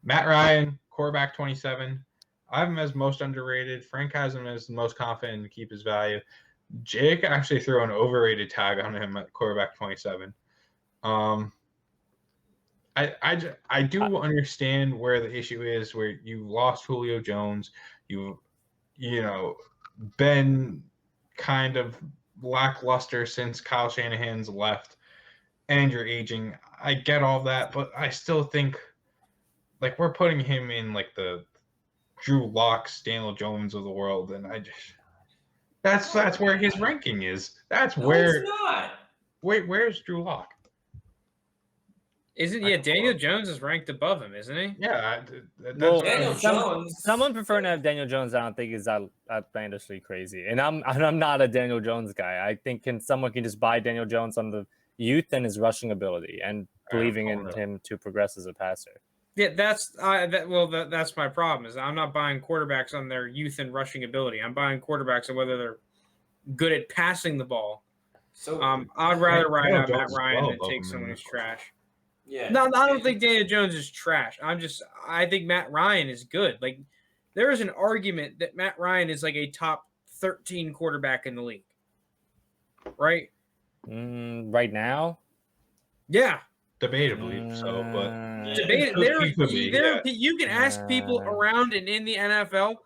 Matt Ryan, quarterback 27. I have him as most underrated. Frank has him as most confident to keep his value. Jake actually threw an overrated tag on him at quarterback 27. I do understand where the issue is, where you lost Julio Jones. You've been kind of lackluster since Kyle Shanahan's left, and you're aging. I get all that, but I still think we're putting him in the Drew Lock, Daniel Jones of the world, and that's where his ranking is. That's where. It's not. Wait, where's Drew Lock? Daniel Jones is ranked above him, isn't he? Yeah. Daniel Jones. Someone preferring to have Daniel Jones, I don't think is outlandishly crazy, and I'm not a Daniel Jones guy. I think someone can just buy Daniel Jones on the youth and his rushing ability and believing in him to progress as a passer. Yeah, that's my problem. Is I'm not buying quarterbacks on their youth and rushing ability. I'm buying quarterbacks on whether they're good at passing the ball. So I'd rather ride out Matt Ryan than take someone who's trash. Yeah. No, I don't think Daniel Jones is trash. I think Matt Ryan is good. There is an argument that Matt Ryan is a top 13 quarterback in the league. right? Right now? Yeah. Debatably, so, but You can ask people around and in the NFL,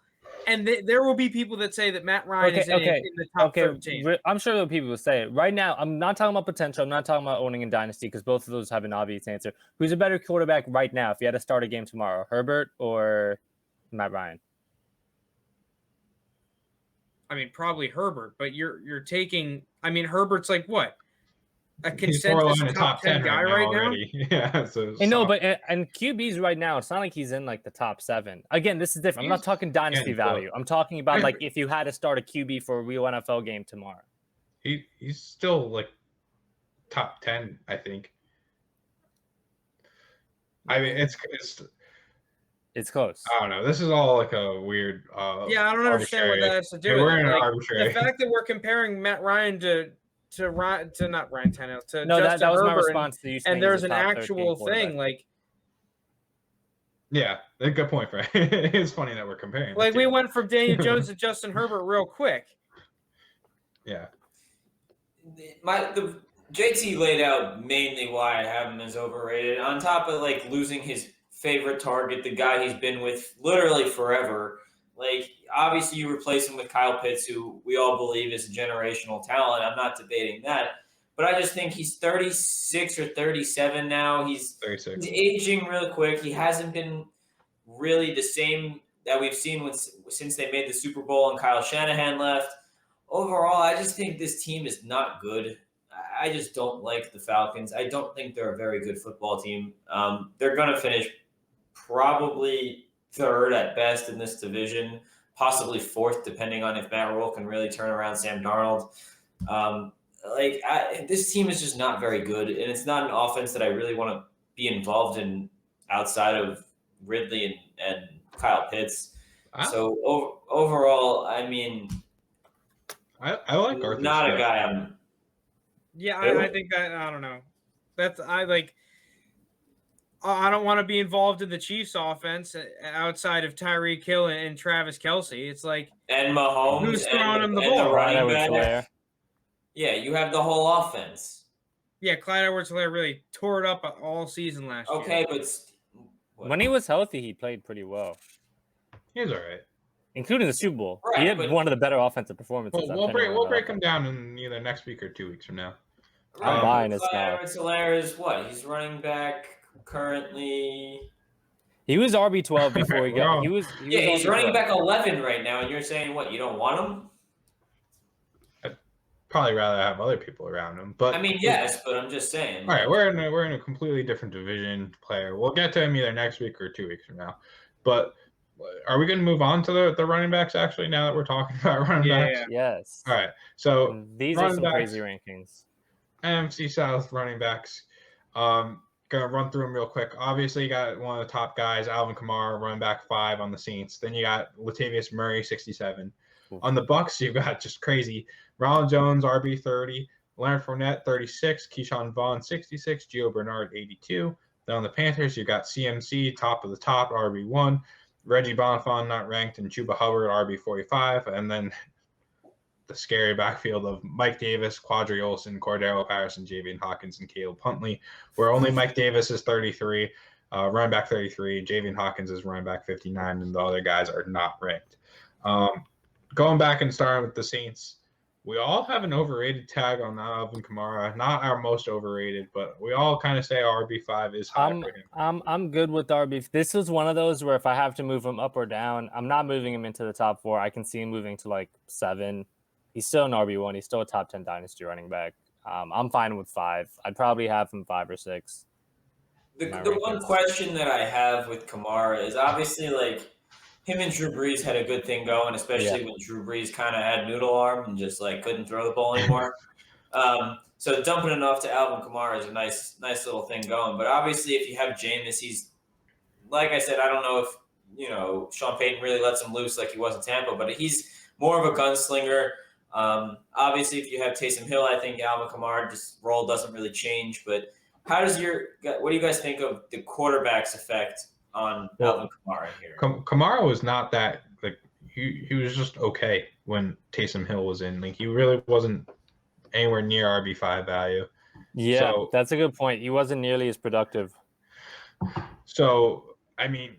and there will be people that say that Matt Ryan is in the top 13. I'm sure there are people who say it. Right now, I'm not talking about potential. I'm not talking about owning in Dynasty because both of those have an obvious answer. Who's a better quarterback right now if you had to start a game tomorrow? Herbert or Matt Ryan? I mean, probably Herbert, but you're taking – I mean, Herbert's like what? A he's consensus top 10 guy right now? Yeah. So I know, but and QBs right now, it's not like he's in like the top 7. Again, this is different. I'm not talking dynasty value. I'm talking about like if you had to start a QB for a real NFL game tomorrow. He's still like top 10, I think. I mean, it's close. I don't know. This is all like a weird. I don't understand what that has to do with it. Like, the fact that we're comparing Matt Ryan to not Ryan Tannehill to no, Justin that was Herbert, my response to you. And there's an actual thing like. Yeah, a good point, Frank. It's funny that we're comparing. Like we went from Daniel Jones to Justin Herbert real quick. Yeah. The JT laid out mainly why I have him as overrated. On top of like losing his favorite target, the guy he's been with literally forever. Like, obviously, you replace him with Kyle Pitts, who we all believe is a generational talent. I'm not debating that. But I just think he's 36 or 37 now. He's 36. He's aging really quick. He hasn't been really the same that we've seen since they made the Super Bowl and Kyle Shanahan left. Overall, I just think this team is not good. I just don't like the Falcons. I don't think they're a very good football team. They're going to finish probably third at best in this division, possibly fourth, depending on if Matt Rule can really turn around Sam Darnold. This team is just not very good, and it's not an offense that I really want to be involved in outside of Ridley and Kyle Pitts. So overall, I mean, I like Arthur. Not Smith. A guy I'm. Yeah, I think that I don't know. I don't want to be involved in the Chiefs' offense outside of Tyreek Hill and Travis Kelce. It's like and Mahomes who's throwing him the ball? The running back. Yeah, you have the whole offense. Yeah, Clyde Edwards-Helaire really tore it up all season last year. Okay, but when he was healthy, he played pretty well. He was all right, including the Super Bowl. Right, he had one of the better offensive performances. We'll break him down in either next week or 2 weeks from now. I'm buying this guy. Clyde Edwards-Helaire is what? He's running back currently. He was RB12 before he got. He's running back 11 right now, and you're saying what? You don't want him? I'd probably rather have other people around him, but I mean, yes, but I'm just saying. All right, we're in a completely different division player. We'll get to him either next week or 2 weeks from now. But are we going to move on to the running backs? Actually, now that we're talking about running backs, yes. All right, so these are some crazy rankings. NFC South running backs. Gonna run through them real quick. Obviously, you got one of the top guys, Alvin Kamara, running back 5 on the Saints. Then you got Latavius Murray, 67. On the Bucks, you got just crazy. Ronald Jones, RB 30. Leonard Fournette, 36. Keyshawn Vaughn, 66. Gio Bernard, 82. Then on the Panthers, you got CMC, top of the top, RB 1. Reggie Bonifant, not ranked, and Chuba Hubbard, RB 45. And then the scary backfield of Mike Davis, Quadri Olson, Cordero Patterson, Javian Hawkins, and Caleb Huntley, where only Mike Davis is 33, running back 33, Javian Hawkins is running back 59, and the other guys are not ranked. Going back and starting with the Saints, we all have an overrated tag on Alvin Kamara. Not our most overrated, but we all kind of say RB5 is high for him. I'm good with RB. This is one of those where if I have to move him up or down, I'm not moving him into the top 4. I can see him moving to like 7. He's still an RB1. He's still a top 10 dynasty running back. I'm fine with 5. I'd probably have him 5 or 6. The one question that I have with Kamara is obviously like him and Drew Brees had a good thing going, especially when Drew Brees kind of had noodle arm and just like couldn't throw the ball anymore. So dumping it off to Alvin Kamara is a nice little thing going. But obviously, if you have Jameis, he's like I said, I don't know if Sean Payton really lets him loose like he was in Tampa, but he's more of a gunslinger. Obviously, if you have Taysom Hill, I think Alvin Kamara's role doesn't really change. But what do you guys think of the quarterback's effect on Alvin Kamara here? Kamara was not that he was just okay when Taysom Hill was in. Like he really wasn't anywhere near RB5 value. Yeah, So, that's a good point. He wasn't nearly as productive. So, I mean,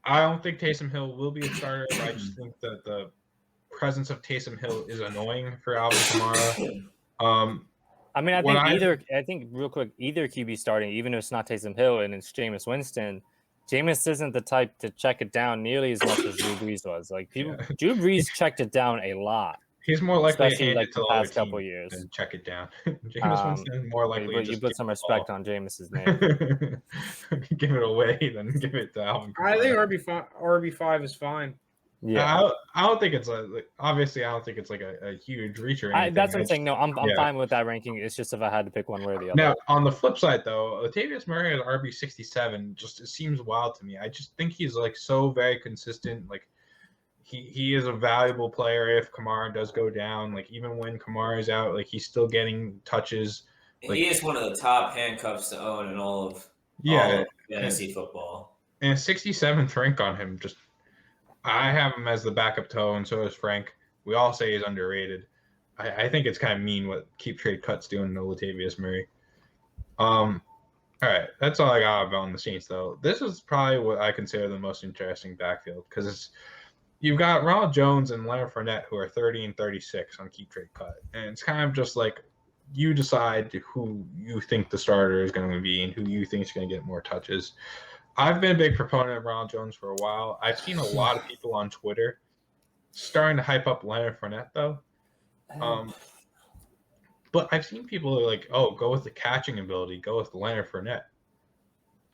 I don't think Taysom Hill will be a starter. I just think that the presence of Taysom Hill is annoying for Alvin Kamara. I mean, I think real quick, either QB starting, even if it's not Taysom Hill and it's Jameis Winston, Jameis isn't the type to check it down nearly as much as Drew Brees was. Like Drew Brees checked it down a lot. He's more likely to especially hand like it to the the other past couple team years. than check it down. Jameis Winston more likely to you just put some respect on Jameis's name. give it away than give it to Alvin Kamara. I think RB5 is fine. Yeah, I don't think it's obviously I don't think it's like a huge reach or anything. That's what I'm saying. No, I'm fine with that ranking. It's just if I had to pick one way or the other. Now, on the flip side, though, Latavius Murray at RB67 just it seems wild to me. I just think he's like so very consistent. Like he is a valuable player if Kamara does go down. Like even when Kamara is out, like he's still getting touches. Like, he is one of the top handcuffs to own in all of fantasy football. And a 67th rank on him. Just I have him as the backup toe, and so does Frank. We all say he's underrated. I think it's kind of mean what Keep Trade Cut's doing to Latavius Murray. All right, that's all I got about the Saints, though. This is probably what I consider the most interesting backfield because you've got Ronald Jones and Leonard Fournette who are 30 and 36 on Keep Trade Cut, and it's kind of just like you decide who you think the starter is going to be and who you think is going to get more touches. I've been a big proponent of Ronald Jones for a while. I've seen a lot of people on Twitter starting to hype up Leonard Fournette, though. But I've seen people like, oh, go with the catching ability, go with Leonard Fournette.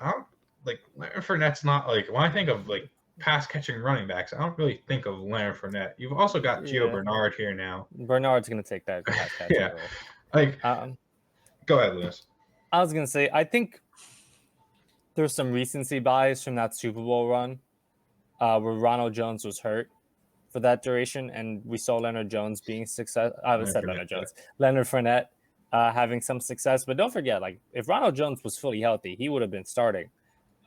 Leonard Fournette's not like when I think of like pass catching running backs, I don't really think of Leonard Fournette. You've also got Gio Bernard here now. Bernard's gonna take that pass catching role. Like, go ahead, Louis. I was gonna say, I think there's some recency bias from that Super Bowl run where Ronald Jones was hurt for that duration, and we saw Leonard Jones being success. Leonard Fournette having some success. But don't forget, like if Ronald Jones was fully healthy, he would have been starting,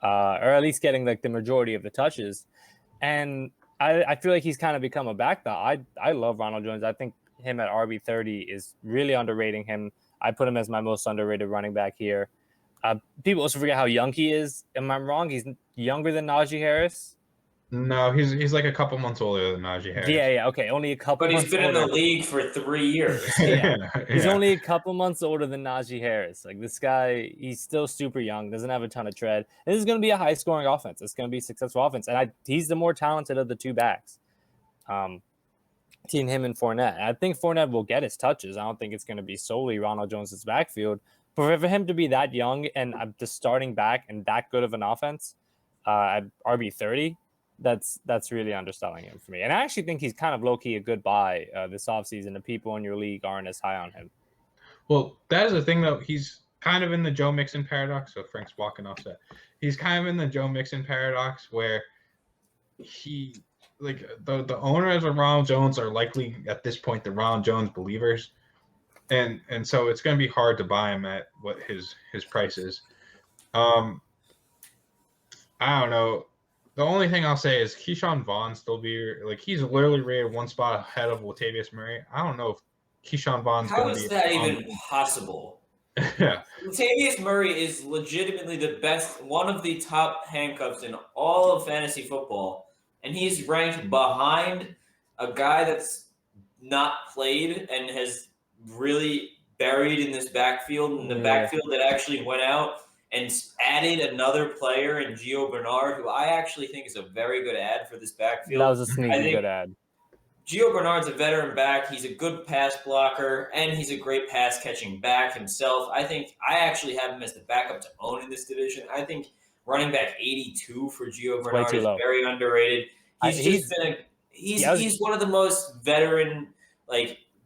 or at least getting like the majority of the touches. And I feel like he's kind of become a back now. I love Ronald Jones. I think him at RB30 is really underrating him. I put him as my most underrated running back here. People also forget how young he is. Am I wrong? He's younger than Najee Harris. No, he's like a couple months older than Najee Harris. Yeah, okay, only a couple. But he's been in the league for 3 years. He's only a couple months older than Najee Harris. Like this guy, he's still super young, doesn't have a ton of tread. This is going to be a high-scoring offense. It's going to be a successful offense, and he's the more talented of the two backs. Between him and Fournette, I think Fournette will get his touches. I don't think it's going to be solely Ronald Jones's backfield. But for him to be that young and the starting back and that good of an offense at RB30, that's really underselling him for me. And I actually think he's kind of low-key a good buy this offseason. The people in your league aren't as high on him. Well, that is the thing, though. He's kind of in the Joe Mixon paradox. So Frank's walking offset. He's kind of in the Joe Mixon paradox where he – like the owners of Ronald Jones are likely at this point the Ronald Jones believers. And so it's going to be hard to buy him at what his price is. I don't know. The only thing I'll say is Keyshawn Vaughn still be like he's literally rated one spot ahead of Latavius Murray. I don't know if Keyshawn Vaughn's going to be. How is that even possible? Yeah. Latavius Murray is legitimately the best, one of the top handcuffs in all of fantasy football, and he's ranked behind a guy that's not played and has really buried in this backfield, and the backfield that actually went out and added another player in Gio Bernard, who I actually think is a very good ad for this backfield. That was a sneaky good ad. Gio Bernard's a veteran back. He's a good pass blocker, and he's a great pass-catching back himself. I actually have him as the backup to own in this division. I think running back 82 for Gio Bernard is very underrated. He's one of the most veteran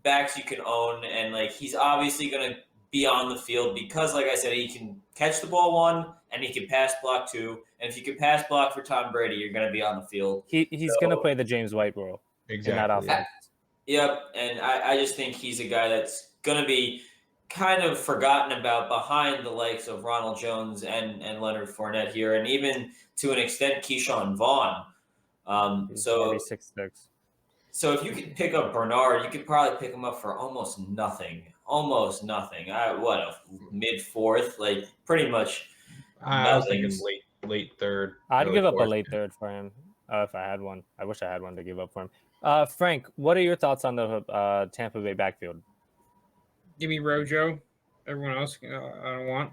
backs you can own, and he's obviously going to be on the field because, like I said, he can catch the ball one and he can pass block two. And if you can pass block for Tom Brady, you're going to be on the field. He's going to play the James White role. Exactly. In that offense. Yep, and I just think he's a guy that's going to be kind of forgotten about behind the likes of Ronald Jones and Leonard Fournette here, and even to an extent Keyshawn Vaughn. So 6'6". So if you could pick up Bernard, you could probably pick him up for almost nothing. almost nothing. A mid-4th, like pretty much. I was thinking late third. I'd give up fourth. a late third for him if I had one. I wish I had one to give up for him. Frank, what are your thoughts on the Tampa Bay backfield? Give me Rojo. Everyone else, I don't want.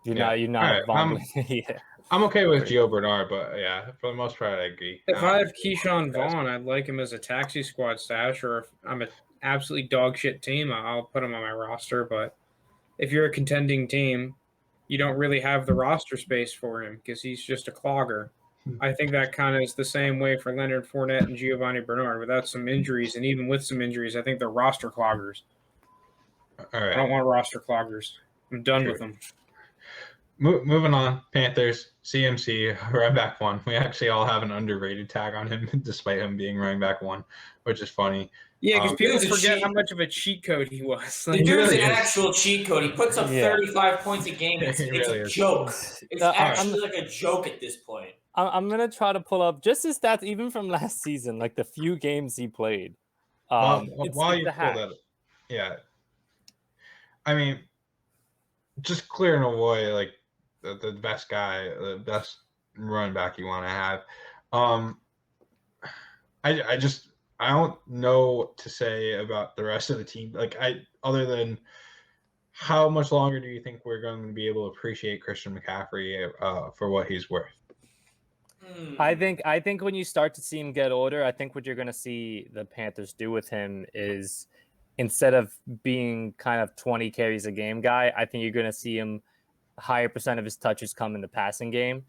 You're not. Right, yeah. I'm okay with Gio Bernard, but yeah, for the most part, I agree. If I have Keyshawn Vaughn, I'd like him as a taxi squad stash, or if I'm an absolutely dog shit team, I'll put him on my roster. But if you're a contending team, you don't really have the roster space for him because he's just a clogger. I think that kind of is the same way for Leonard Fournette and Giovanni Bernard. Without some injuries, and even with some injuries, I think they're roster cloggers. All right. I don't want roster cloggers. I'm done with them. Moving on, Panthers, CMC, running back 1. We actually all have an underrated tag on him, despite him being running back 1, which is funny. Yeah, because people He was a forget cheat. how much of a cheat code he was. The Like, dude's really an is. actual cheat code. He puts up 35 points a game. It's really a is. joke. It's I'm- actually like a joke at this point. I'm gonna try to pull up just his stats, even from last season, like the few games he played. While It's you the pull hack. that, yeah. I mean, just clearing away like the best guy, the best running back you want to have. I don't know what to say about the rest of the team. Like other than how much longer do you think we're going to be able to appreciate Christian McCaffrey for what he's worth? I think when you start to see him get older, I think what you're going to see the Panthers do with him is instead of being kind of 20 carries a game guy, I think you're going to see him higher percent of his touches come in the passing game.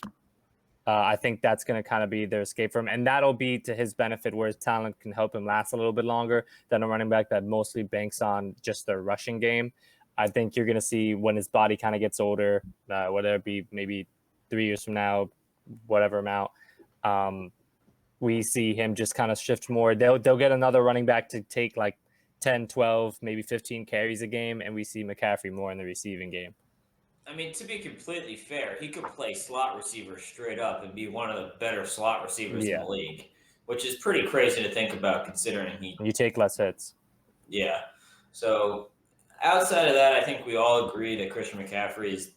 I think that's going to kind of be their escape from him. And that'll be to his benefit where his talent can help him last a little bit longer than a running back that mostly banks on just their rushing game. I think you're going to see when his body kind of gets older, whether it be maybe 3 years from now, whatever amount, we see him just kind of shift more. They'll get another running back to take like 10, 12, maybe 15 carries a game, and we see McCaffrey more in the receiving game. I mean, to be completely fair, he could play slot receiver straight up and be one of the better slot receivers in the league, which is pretty crazy to think about considering you take less hits. Yeah. So outside of that, I think we all agree that Christian McCaffrey is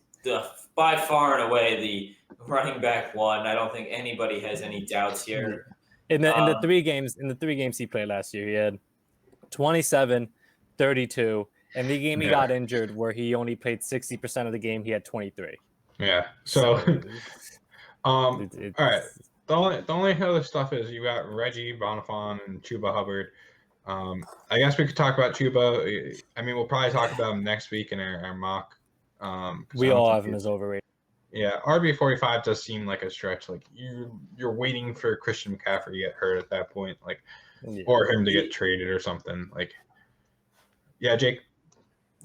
by far and away the running back 1. I don't think anybody has any doubts here. In the 3 games he played last year, he had 27, 32. And the game he got injured, where he only played 60% of the game, he had 23. Yeah. So, all right. The only other stuff is you got Reggie Bonifon and Chuba Hubbard. I guess we could talk about Chuba. I mean, we'll probably talk about him next week in our mock. We all have him as overrated. Yeah, RB45 does seem like a stretch. Like you're waiting for Christian McCaffrey to get hurt at that point, like, or him to get traded or something. Like, yeah, Jake.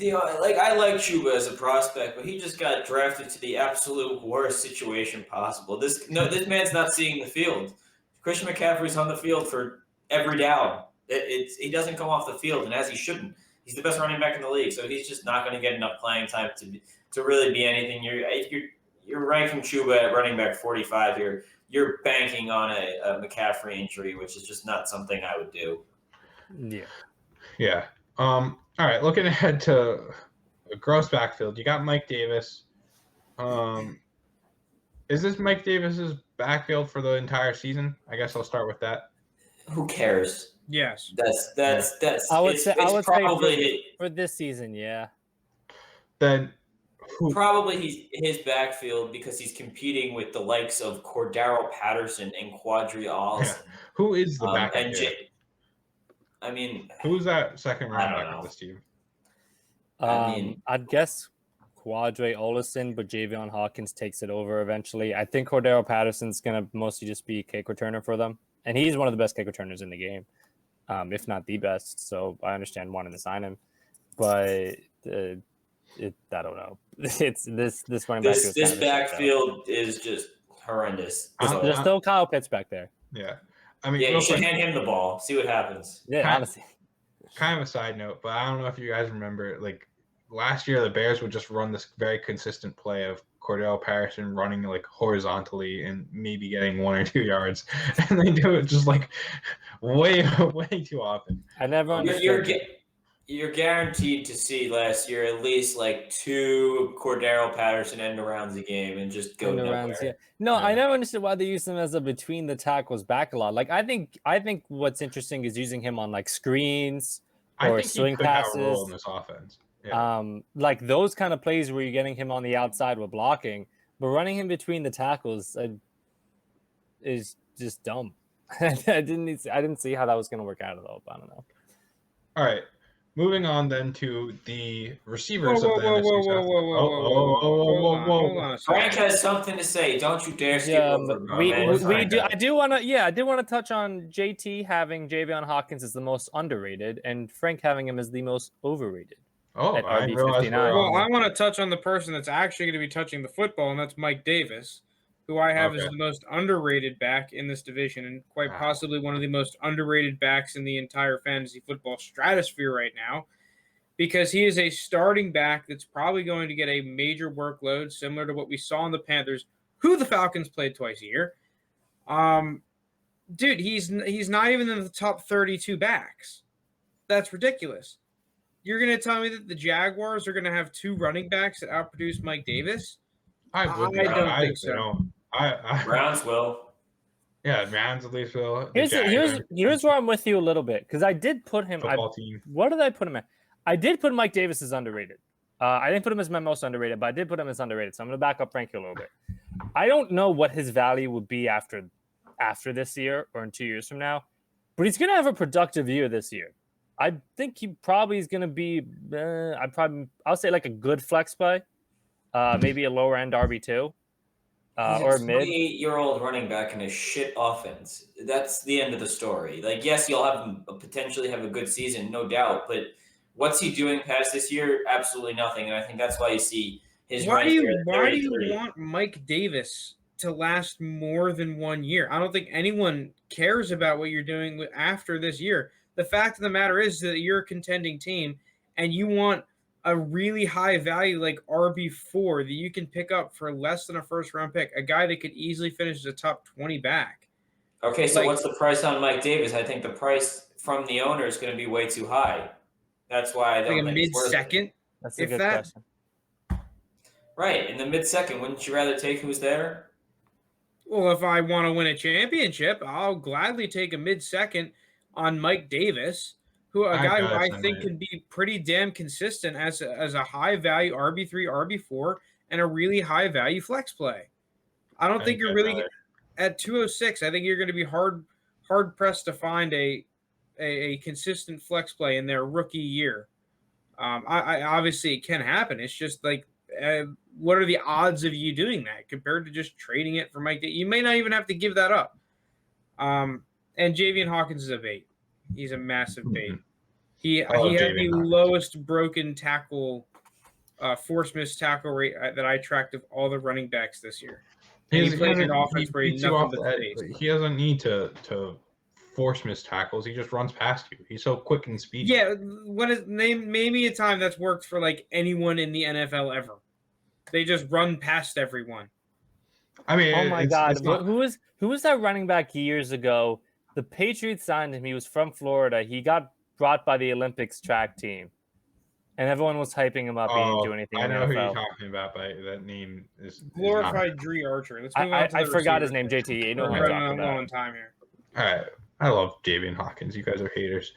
I like Chuba as a prospect, but he just got drafted to the absolute worst situation possible. This man's not seeing the field. Christian McCaffrey's on the field for every down. He doesn't come off the field, and as he shouldn't. He's the best running back in the league, so he's just not going to get enough playing time to really be anything. You're ranking Chuba at running back 45. You're banking on a McCaffrey injury, which is just not something I would do. Yeah. Yeah. All right. Looking ahead to a gross backfield, you got Mike Davis. Is this Mike Davis's backfield for the entire season? I guess I'll start with that. Who cares? Yes. That's. I would say probably for this season, yeah. Then probably his backfield because he's competing with the likes of Cordero Patterson and Quadri Alls. Yeah. Who is the backup? I mean, who's that second running back of this team? I'd guess Quadre Olison, but Javion Hawkins takes it over eventually. I think Cordero Patterson's going to mostly just be kick returner for them. And he's one of the best kick returners in the game, if not the best. So I understand wanting to sign him. But I don't know. It's this running back. This backfield is just horrendous. There's still Kyle Pitts back there. Yeah. I mean, you should hand him the ball. See what happens. Yeah, honestly. Kind of a side note, but I don't know if you guys remember, like last year, the Bears would just run this very consistent play of Cordell Patterson running like horizontally and maybe getting 1 or 2 yards, and they do it just like way too often. I never understood. you're guaranteed to see last year at least like 2 Cordero Patterson end arounds a game and just go nowhere. Yeah. No, I never understood why they use him as a between the tackles back a lot. Like I think what's interesting is using him on like screens or swing passes. Have a role in this offense. Yeah. Like those kind of plays where you're getting him on the outside with blocking, but running him between the tackles is just dumb. I didn't see how that was going to work out at all. I don't know. All right. Moving on then to the receivers of the NFC South. Whoa. Frank has something to say. Don't you dare skip over him. I did want to touch on JT having Javion Hawkins as the most underrated and Frank having him as the most overrated. Oh, I realized. Well, I want to touch on the person that's actually going to be touching the football, and that's Mike Davis, who I have as the most underrated back in this division and quite possibly one of the most underrated backs in the entire fantasy football stratosphere right now, because he is a starting back that's probably going to get a major workload similar to what we saw in the Panthers, who the Falcons played twice a year. Dude, he's not even in the top 32 backs. That's ridiculous. You're going to tell me that the Jaguars are going to have 2 running backs that outproduce Mike Davis? I don't think so. Browns will. Yeah, Browns at least will. Here's where I'm with you a little bit, because I did put him. Team. What did I put him at? I did put Mike Davis as underrated. I didn't put him as my most underrated, but I did put him as underrated. So I'm going to back up Frank a little bit. I don't know what his value would be after this year or in 2 years from now, but he's going to have a productive year this year. I think he probably is going to be. I'll say like a good flex play, maybe a lower end RB2, or mid. 28-year-old running back in a shit offense. That's the end of the story. Like, yes, you'll have him potentially have a good season, no doubt. But what's he doing past this year? Absolutely nothing. And I think that's why you see his. Why do you want Mike Davis to last more than 1 year? I don't think anyone cares about what you're doing after this year. The fact of the matter is that you're a contending team and you want a really high value like RB4 that you can pick up for less than a first-round pick, a guy that could easily finish as a top 20 back. Okay, so what's the price on Mike Davis? I think the price from the owner is going to be way too high. That's why I don't think it's mid-second? That's a good question. Right, in the mid-second, wouldn't you rather take who's there? Well, if I want to win a championship, I'll gladly take a mid-second on Mike Davis, who I think can be pretty damn consistent as a high value RB3, RB4, and a really high value flex play. I don't think you're really at 206. I think you're going to be hard pressed to find a consistent flex play in their rookie year. I obviously it can happen. It's just like what are the odds of you doing that compared to just trading it for Mike Davis? You may not even have to give that up. And Javion Hawkins is a bait. He's a massive bait. He had the lowest broken tackle, force missed tackle rate that I tracked of all the running backs this year. He plays an offense where he doesn't need to force missed tackles. He just runs past you. He's so quick and speedy. Yeah, name me a time that's worked for like anyone in the NFL ever. They just run past everyone. I mean, oh my God, who was that running back years ago? The Patriots signed him. He was from Florida. He got brought by the Olympics track team, and everyone was hyping him up. He didn't do anything. I know who you're talking about, but that name is glorified Dree Archer. Let's move on to I forgot his name. JT. You know what I'm talking about. Long time here. All right, I love Javion Hawkins. You guys are haters.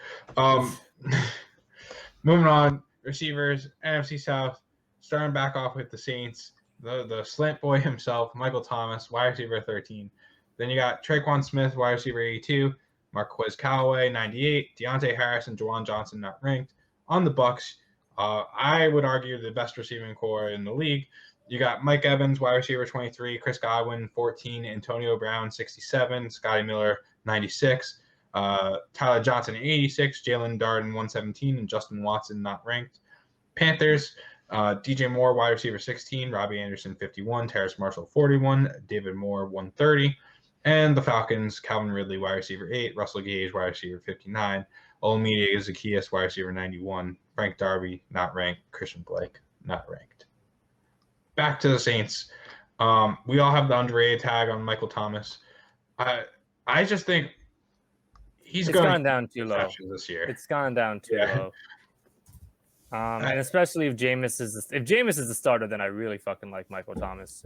Moving on, receivers, NFC South. Starting back off with the Saints, the slant boy himself, Michael Thomas, wide receiver 13. Then you got Traquan Smith, wide receiver 82, Marquez Callaway, 98, Deontay Harris, and Juwan Johnson not ranked. On the Bucs, I would argue the best receiving core in the league. You got Mike Evans, wide receiver 23, Chris Godwin, 14, Antonio Brown, 67, Scotty Miller, 96, Tyler Johnson, 86, Jalen Darden, 117, and Justin Watson not ranked. Panthers, DJ Moore, wide receiver 16, Robbie Anderson, 51, Terrace Marshall, 41, David Moore, 130. And the Falcons, Calvin Ridley, wide receiver 8, Russell Gage, wide receiver 59, Olamide Zaccheaus, wide receiver 91, Frank Darby, not ranked, Christian Blake, not ranked. Back to the Saints. We all have the underrated tag on Michael Thomas. I just think it's gone down too low this year. It's gone down too low. And especially if Jameis is the starter, then I really fucking like Michael Thomas.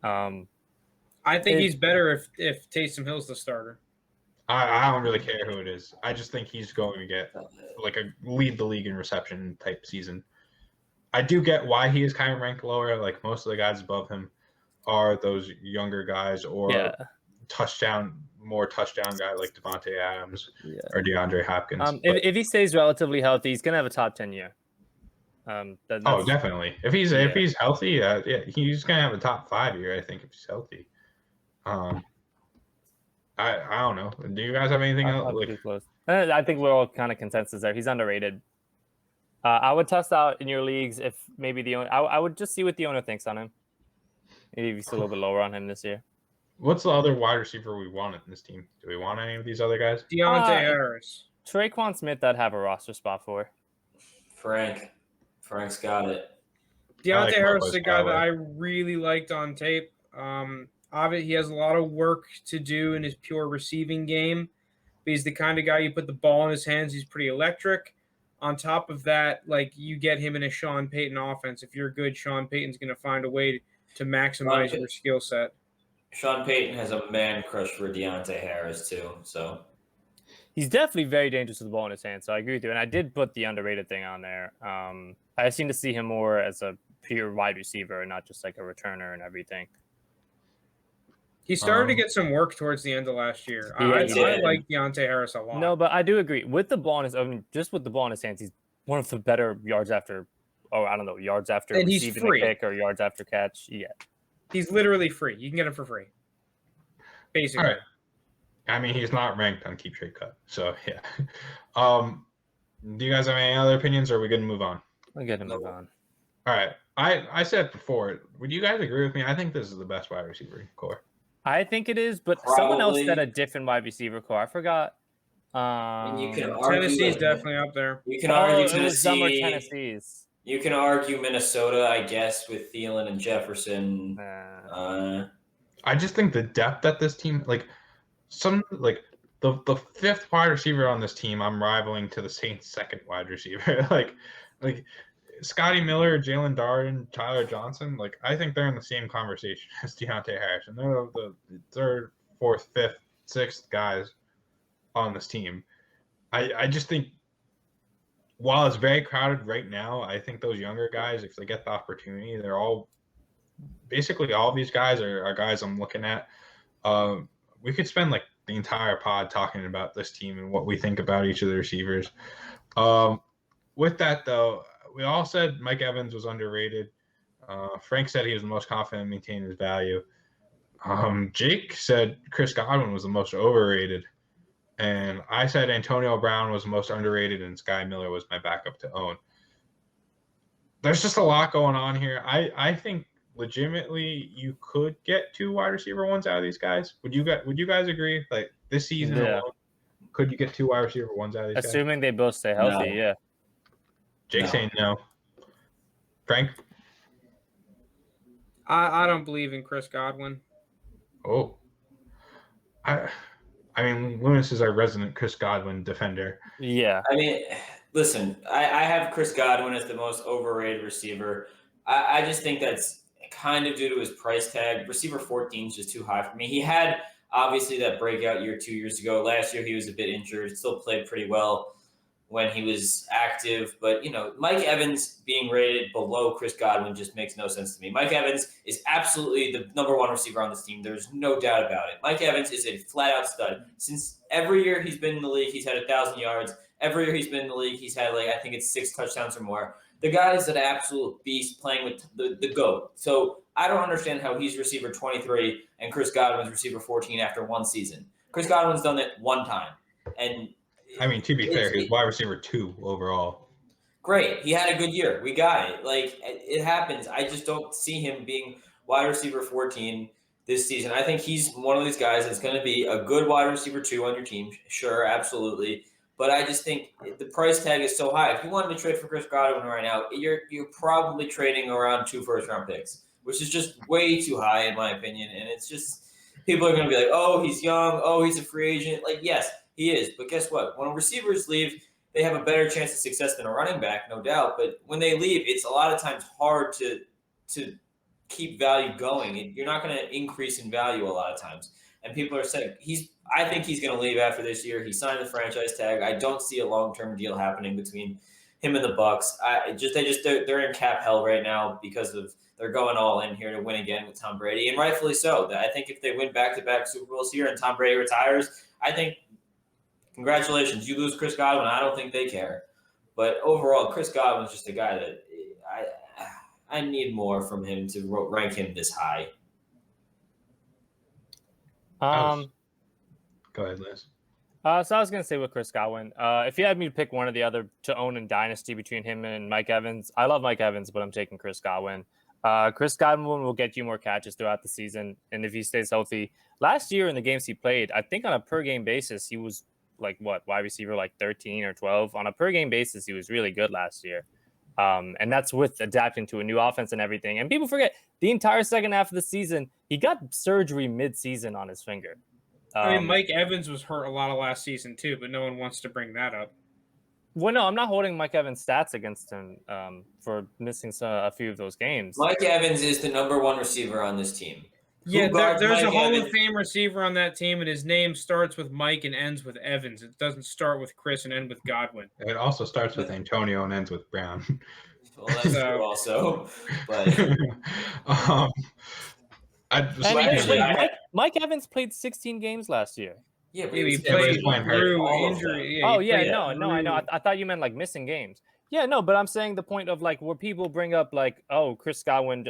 I think he's better if Taysom Hill's the starter. I don't really care who it is. I just think he's going to get like a lead the league in reception type season. I do get why he is kind of ranked lower. Like most of the guys above him are those younger guys or more touchdown guy like Devontae Adams or DeAndre Hopkins. If he stays relatively healthy, he's gonna have a top 10 year. Definitely. If he's healthy, he's gonna have a top 5 year. I think if he's healthy. I don't know. Do you guys have anything else? I think we're all kind of consensus there. He's underrated. I would test out in your leagues if maybe the owner. I would just see what the owner thinks on him. Maybe he's a little bit lower on him this year. What's the other wide receiver we want in this team? Do we want any of these other guys? Deontay Harris. Traquan Smith, I'd have a roster spot for. Frank's got it. Deontay Harris is a guy that I really liked on tape. Obviously, he has a lot of work to do in his pure receiving game. But he's the kind of guy you put the ball in his hands. He's pretty electric. On top of that, like you get him in a Sean Payton offense. If you're good, Sean Payton's going to find a way to maximize your skill set. Sean Payton has a man crush for Deontay Harris too. So he's definitely very dangerous with the ball in his hands. So I agree with you. And I did put the underrated thing on there. I seem to see him more as a pure wide receiver and not just like a returner and everything. He started to get some work towards the end of last year. I like Deontay Harris a lot. No, but I do agree. With the ball in his just with the ball in his hands, he's one of the better yards after receiving a kick or yards after catch. Yeah. He's literally free. You can get him for free. Basically. All right. I mean, he's not ranked on Keep Trade Cut. So, yeah. Do you guys have any other opinions or are we going to move on? We're going to move on. All right. I said before, would you guys agree with me? I think this is the best wide receiver core. I think it is, but someone else said a different wide receiver core. I forgot. You can argue Tennessee's definitely up there. You can argue Tennessee's. You can argue Minnesota, I guess, with Thielen and Jefferson. I just think the depth at this team, the fifth wide receiver on this team, I'm rivaling to the Saints' second wide receiver. like Scotty Miller, Jalen Darden, Tyler Johnson, I think they're in the same conversation as Deontay Harris. And they're the third, fourth, fifth, sixth guys on this team. I just think while it's very crowded right now, I think those younger guys, if they get the opportunity, they're all basically all of these guys are guys I'm looking at. We could spend the entire pod talking about this team and what we think about each of the receivers. With that, though, we all said Mike Evans was underrated. Frank said he was the most confident in maintaining his value. Jake said Chris Godwin was the most overrated. And I said Antonio Brown was the most underrated and Sky Miller was my backup to own. There's just a lot going on here. I think legitimately you could get 2 wide receiver ones out of these guys. Would you guys agree? This season alone, could you get 2 wide receiver ones out of these guys? Assuming they both stay healthy, yeah. Jake saying no. Frank? I don't believe in Chris Godwin. Oh. I mean, Lounis is our resident Chris Godwin defender. Yeah. I mean, listen, I have Chris Godwin as the most overrated receiver. I just think that's kind of due to his price tag. Receiver 14 is just too high for me. He had, obviously, that breakout year 2 years ago. Last year, he was a bit injured. Still played pretty well when he was active. But, Mike Evans being rated below Chris Godwin just makes no sense to me. Mike Evans is absolutely the number 1 receiver on this team. There's no doubt about it. Mike Evans is a flat-out stud. Since every year he's been in the league, he's had 1,000 yards. Every year he's been in the league, he's had, I think it's 6 touchdowns or more. The guy is an absolute beast playing with the GOAT. So I don't understand how he's receiver 23 and Chris Godwin's receiver 14 after 1 season. Chris Godwin's done it 1 time. And I mean, to be fair, he's wide receiver 2 overall. Great. He had a good year. We got it. It happens. I just don't see him being wide receiver 14 this season. I think he's one of these guys that's going to be a good wide receiver 2 on your team. Sure, absolutely. But I just think the price tag is so high. If you wanted to trade for Chris Godwin right now, you're probably trading around 2 first-round picks, which is just way too high in my opinion. And it's just people are going to be like, oh, he's young. Oh, he's a free agent. Yes, he is. But guess what? When receivers leave, they have a better chance of success than a running back, no doubt. But when they leave, it's a lot of times hard to keep value going. You're not going to increase in value a lot of times. And people are saying I think he's going to leave after this year. He signed the franchise tag. I don't see a long-term deal happening between him and the Bucs. They're in cap hell right now because of they're going all in here to win again with Tom Brady, and rightfully so. I think if they win back-to-back Super Bowls here and Tom Brady retires, I think congratulations. You lose Chris Godwin. I don't think they care. But overall, Chris Godwin's just a guy that I need more from him to rank him this high. Go ahead, Liz. So I was going to say with Chris Godwin, if you had me to pick one or the other to own in Dynasty between him and Mike Evans, I love Mike Evans, but I'm taking Chris Godwin. Chris Godwin will get you more catches throughout the season, and if he stays healthy. Last year in the games he played, I think on a per-game basis, he was wide receiver 13 or 12. On a per-game basis, he was really good last year. And that's with adapting to a new offense and everything. And people forget, the entire second half of the season, he got surgery mid-season on his finger. Mike Evans was hurt a lot of last season too, but no one wants to bring that up. Well, no, I'm not holding Mike Evans' stats against him for missing a few of those games. Mike Evans is the number one receiver on this team. Yeah, there's a Hall of Fame receiver on that team, and his name starts with Mike and ends with Evans. It doesn't start with Chris and end with Godwin. It also starts with Antonio and ends with Brown. Well, that's true also. But Mike Evans played 16 games last year. Yeah, but he played through injury. I know. I thought you meant missing games. Yeah, no, but I'm saying the point of where people bring up Chris Godwin.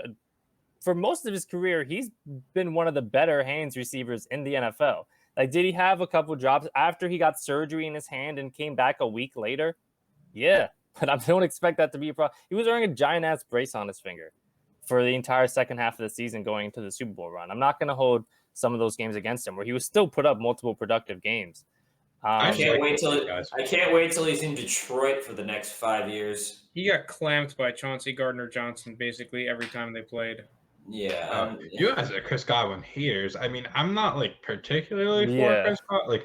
For most of his career, he's been one of the better hands receivers in the NFL. Did he have a couple drops after he got surgery in his hand and came back a week later? Yeah, but I don't expect that to be a problem. He was wearing a giant-ass brace on his finger for the entire second half of the season going into the Super Bowl run. I'm not going to hold some of those games against him where he was still put up multiple productive games. I can't wait till he's in Detroit for the next 5 years. He got clamped by Chauncey Gardner-Johnson basically every time they played. Yeah. You guys are Chris Godwin haters. I mean, I'm not particularly for Chris Godwin.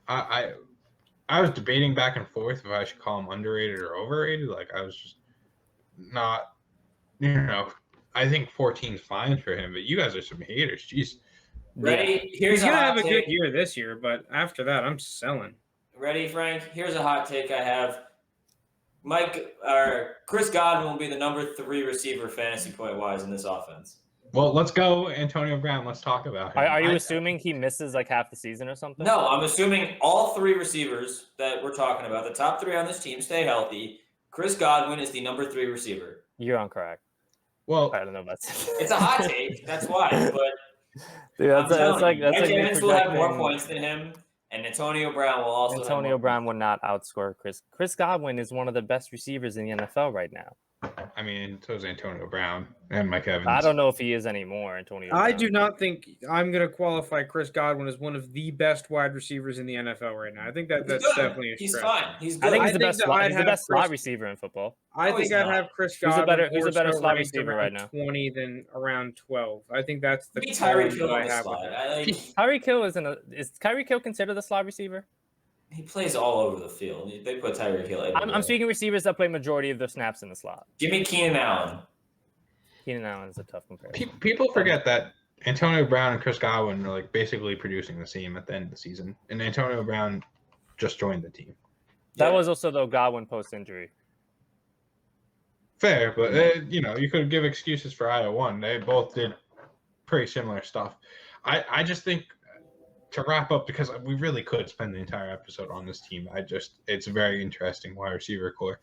I was debating back and forth if I should call him underrated or overrated. I was just not, I think 14 is fine for him, but you guys are some haters. Jeez. Ready? He's going to have a good year this year, but after that, I'm selling. Ready, Frank? Here's a hot take I have. Chris Godwin will be the number 3 receiver fantasy point-wise in this offense. Well, let's go Antonio Brown. Let's talk about him. Are you assuming he misses half the season or something? No, I'm assuming all 3 receivers that we're talking about, the top 3 on this team, stay healthy. Chris Godwin is the number 3 receiver. You're incorrect. Well, I don't know about that. It's a hot take. That's why. But dude, that's Mike Evans will have more points than him, and Antonio Brown will also. Antonio Brown will not outscore Chris. Chris Godwin is one of the best receivers in the NFL right now. I mean, so is Antonio Brown and Mike Evans. I don't know if he is anymore, Antonio Brown. I do not think I'm going to qualify Chris Godwin as one of the best wide receivers in the NFL right now. I think that's definitely a stretch. He's fine. He's good. I think he's the best slot receiver in football. I think I'd have Chris Godwin. Who's a better slot receiver right now? 20 than around 12. I think that's the Tyreek Hill I have with it. Tyreek Hill is Tyreek Hill considered the slot receiver? He plays all over the field. They put Tyreek Hill everywhere. I'm speaking receivers that play majority of the snaps in the slot. Give me Keenan Allen. Keenan Allen is a tough comparison. People forget that Antonio Brown and Chris Godwin are basically producing the same at the end of the season, and Antonio Brown just joined the team. That was also Godwin post-injury. Fair, but you could give excuses for either one. They both did pretty similar stuff. I just think. To wrap up, because we really could spend the entire episode on this team. It's a very interesting wide receiver core.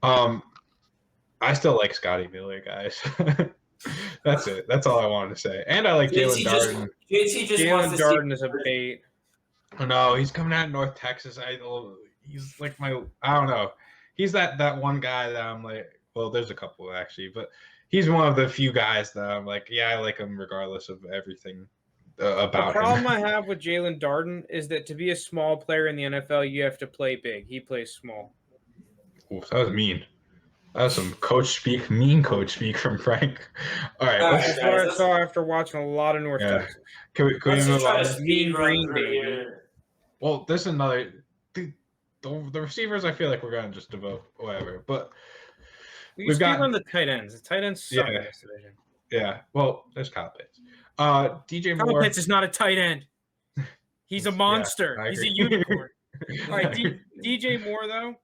I still like Scotty Miller, guys. That's it. That's all I wanted to say. And I like Jalen Darden. Jalen Darden is a bait. Oh, no, he's coming out of North Texas. He's I don't know. He's that one guy that I'm well, there's a couple actually, but he's one of the few guys that I'm I like him regardless of everything. About the problem I have with Jalen Darden is that to be a small player in the NFL, you have to play big. He plays small. Oof, that was mean. That was some mean coach speak from Frank. All right. That's what I saw after watching a lot of North Texas. Can we move on? Mean Green Bay. Well, there's another. the receivers, I feel like we're gonna just devote whatever. But we've got on the tight ends. The tight ends suck in this division. Yeah. Well, there's Kyle Pitts. DJ Kyle Moore. Pitts is not a tight end. He's a monster. Yeah, he's a unicorn. All right, DJ Moore though.